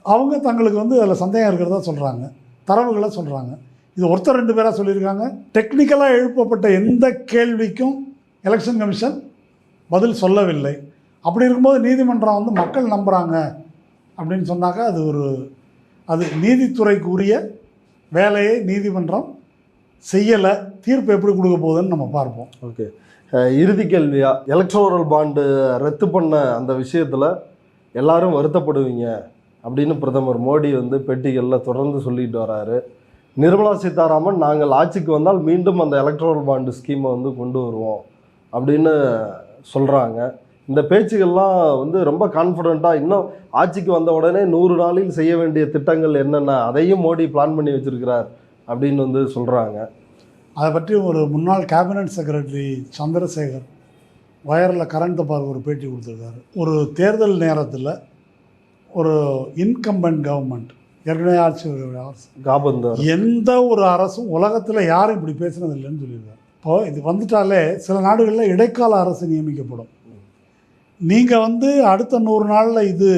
A: அவங்க தங்களுக்கு வந்து அதில் சந்தேகம் இருக்கிறதா சொல்கிறாங்க, தரவுகளை சொல்கிறாங்க. இது ஒருத்தர் 2 பேராக சொல்லியிருக்காங்க. டெக்னிக்கலாக எழுப்பப்பட்ட எந்த கேள்விக்கும் எலெக்ஷன் கமிஷன் பதில் சொல்லவில்லை. அப்படி இருக்கும்போது நீதிமன்றம் வந்து மக்கள் நம்புகிறாங்க அப்படின்னு சொன்னாக்கா அது நீதித்துறைக்கு உரிய வேலையை நீதிமன்றம் செய்யலை. தீர்ப்பு எப்படி கொடுக்க போகுதுன்னு நம்ம பார்ப்போம்.
B: ஓகே, இறுதி கேள்வியா, எலக்ட்ரோரல் பாண்டு ரத்து பண்ண அந்த விஷயத்தில் எல்லாரும் வருத்தப்படுவீங்க அப்படின்னு பிரதமர் மோடி வந்து பேட்டிகளில் தொடர்ந்து சொல்லிட்டு வராரு. நிர்மலா சீதாராமன், நாங்கள் ஆட்சிக்கு வந்தால் மீண்டும் அந்த எலக்ட்ரோரல் பாண்டு ஸ்கீமை வந்து கொண்டு வருவோம் அப்படின்னு சொல்கிறாங்க. இந்த பேச்சுகள்லாம் வந்து ரொம்ப கான்ஃபிடென்ட்டாக இன்னும் ஆட்சிக்கு வந்த உடனே 100 நாளில் செய்ய வேண்டிய திட்டங்கள் என்னென்ன அதையும் மோடி பிளான் பண்ணி வச்சிருக்கிறார் அப்படின்னு வந்து சொல்கிறாங்க.
A: அதை பற்றி ஒரு முன்னாள் கேபினட் செக்ரட்டரி சந்திரசேகர் வயரில் கரண்ட் பார்க்க ஒரு பேட்டி கொடுத்துருக்காரு. ஒரு தேர்தல் நேரத்தில் ஒரு இன்கம்பென்ட் கவர்மெண்ட், ஏற்கனவே ஆட்சி
B: காபந்தர்,
A: எந்த ஒரு அரசும் உலகத்தில் யாரும் இப்படி பேசுனது இல்லைன்னு சொல்லியிருக்காரு. இப்போது இது வந்துட்டாலே சில நாடுகளில் இடைக்கால அரசு நியமிக்கப்படும். நீங்கள் வந்து அடுத்த 100 நாளில் இது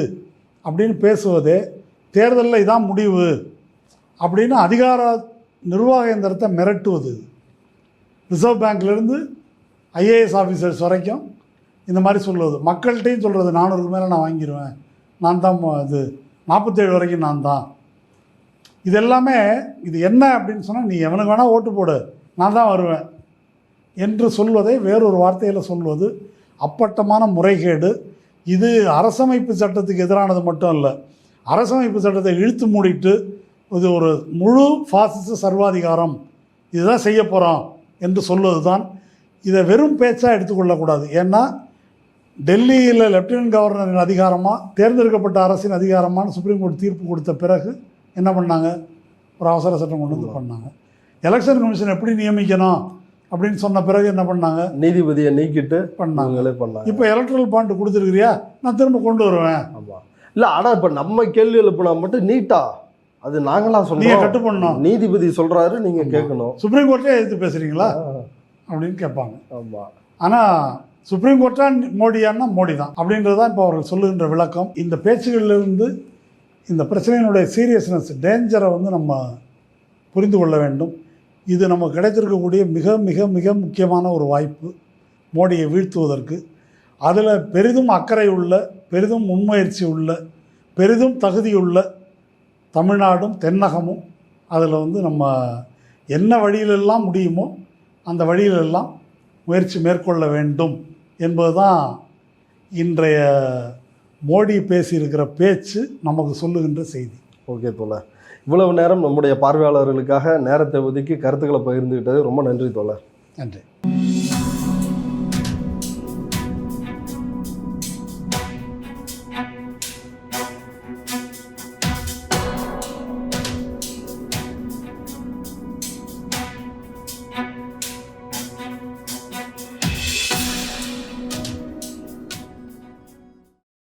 A: அப்படின்னு பேசுவதே தேர்தலில் இதான் முடிவு அப்படின்னு அதிகார நிர்வாக இயந்திரத்தை மிரட்டுவது. ரிசர்வ் பேங்க்லேருந்து ஐஏஎஸ் ஆஃபீஸர்ஸ் வரைக்கும் இந்த மாதிரி சொல்லுவது. மக்கள்கிட்டையும் சொல்கிறது 400க்கு மேலே நான் வாங்கிடுவேன், நான் தான் இது 47 வரைக்கும் நான் தான். இது எல்லாமே இது என்ன அப்படின்னு சொன்னால், நீ எவனுக்கு வேணால் ஓட்டு போடு, நான் தான் வருவேன் என்று சொல்வதை வேறொரு வார்த்தையில் சொல்வது அப்பட்டமான முறைகேடு. இது அரசமைப்பு சட்டத்துக்கு எதிரானது மட்டும் இல்லை, அரசமைப்பு சட்டத்தை இழுத்து மூடிட்டு இது ஒரு முழு பாசிச சர்வாதிகாரம், இதுதான் செய்ய போகிறோம் என்று சொல்வது தான். இதை வெறும் பேச்சாக எடுத்துக்கொள்ளக்கூடாது. ஏன்னா டெல்லியில் லெப்டினன்ட் கவர்னரின் அதிகாரமாக தேர்ந்தெடுக்கப்பட்ட அரசின் அதிகாரமானு சுப்ரீம் கோர்ட் தீர்ப்பு கொடுத்த பிறகு என்ன பண்ணாங்க, ஒரு அவசர சட்டம் கொண்டு வந்து பண்ணாங்க. எலெக்ஷன் கமிஷன் எப்படி நியமிக்கணும் அப்படின்னு சொன்ன பிறகு என்ன பண்ணாங்க,
B: நீதிபதியை நீக்கிட்டு
A: பண்ணாங்க.
B: பண்ணாங்க.
A: இப்போ எலக்ட்ரல் பாண்ட் கொடுத்துருக்கிறியா, நான் திரும்ப கொண்டு வருவேன்.
B: ஆமாம், இல்லை ஆனால் இப்போ நம்ம கேள்வி எழுப்பினா மட்டும் நீட்டா அது நாங்களா
A: நீங்கள்
B: சொல்றோம்,
A: கட்டு பண்ணணும்,
B: நீதிபதி சொல்கிறாரு நீங்கள் கேட்கணும்,
A: சுப்ரீம் கோர்ட்டே எதிர்த்து பேசுகிறீங்களா அப்படின்னு கேட்பாங்க.
B: ஆமாம்,
A: ஆனால் சுப்ரீம் கோர்ட்டா மோடியான்னா மோடி தான் அப்படின்றது தான் இப்போ அவர்கள் சொல்லுகின்ற விளக்கம். இந்த பேச்சுகளிலிருந்து இந்த பிரச்சனையினுடைய சீரியஸ்னஸ், டேஞ்சரை வந்து நம்ம புரிந்து கொள்ள வேண்டும். இது நமக்கு கிடைத்திருக்கக்கூடிய மிக மிக மிக முக்கியமான ஒரு வாய்ப்பு மோடியை வீழ்த்துவதற்கு. அதில் பெரிதும் அக்கறை உள்ள, பெரிதும் முன்முயற்சி உள்ள, பெரிதும் தகுதியுள்ள தமிழ்நாடும் தென்னகமும் அதில் வந்து நம்ம என்ன வழியிலெல்லாம் முடியுமோ அந்த வழியிலெல்லாம் முயற்சி மேற்கொள்ள வேண்டும் என்பது தான் இன்றைய மோடி பேசியிருக்கிற பேச்சு நமக்கு சொல்லுகின்ற செய்தி.
B: ஓகே தோழர், இவ்வளவு நேரம் நம்முடைய பார்வையாளர்களுக்காக நேரத்தை ஒதுக்கி கருத்துக்களை பகிர்ந்துக்கிட்டது ரொம்ப நன்றி தோழர்.
A: நன்றி.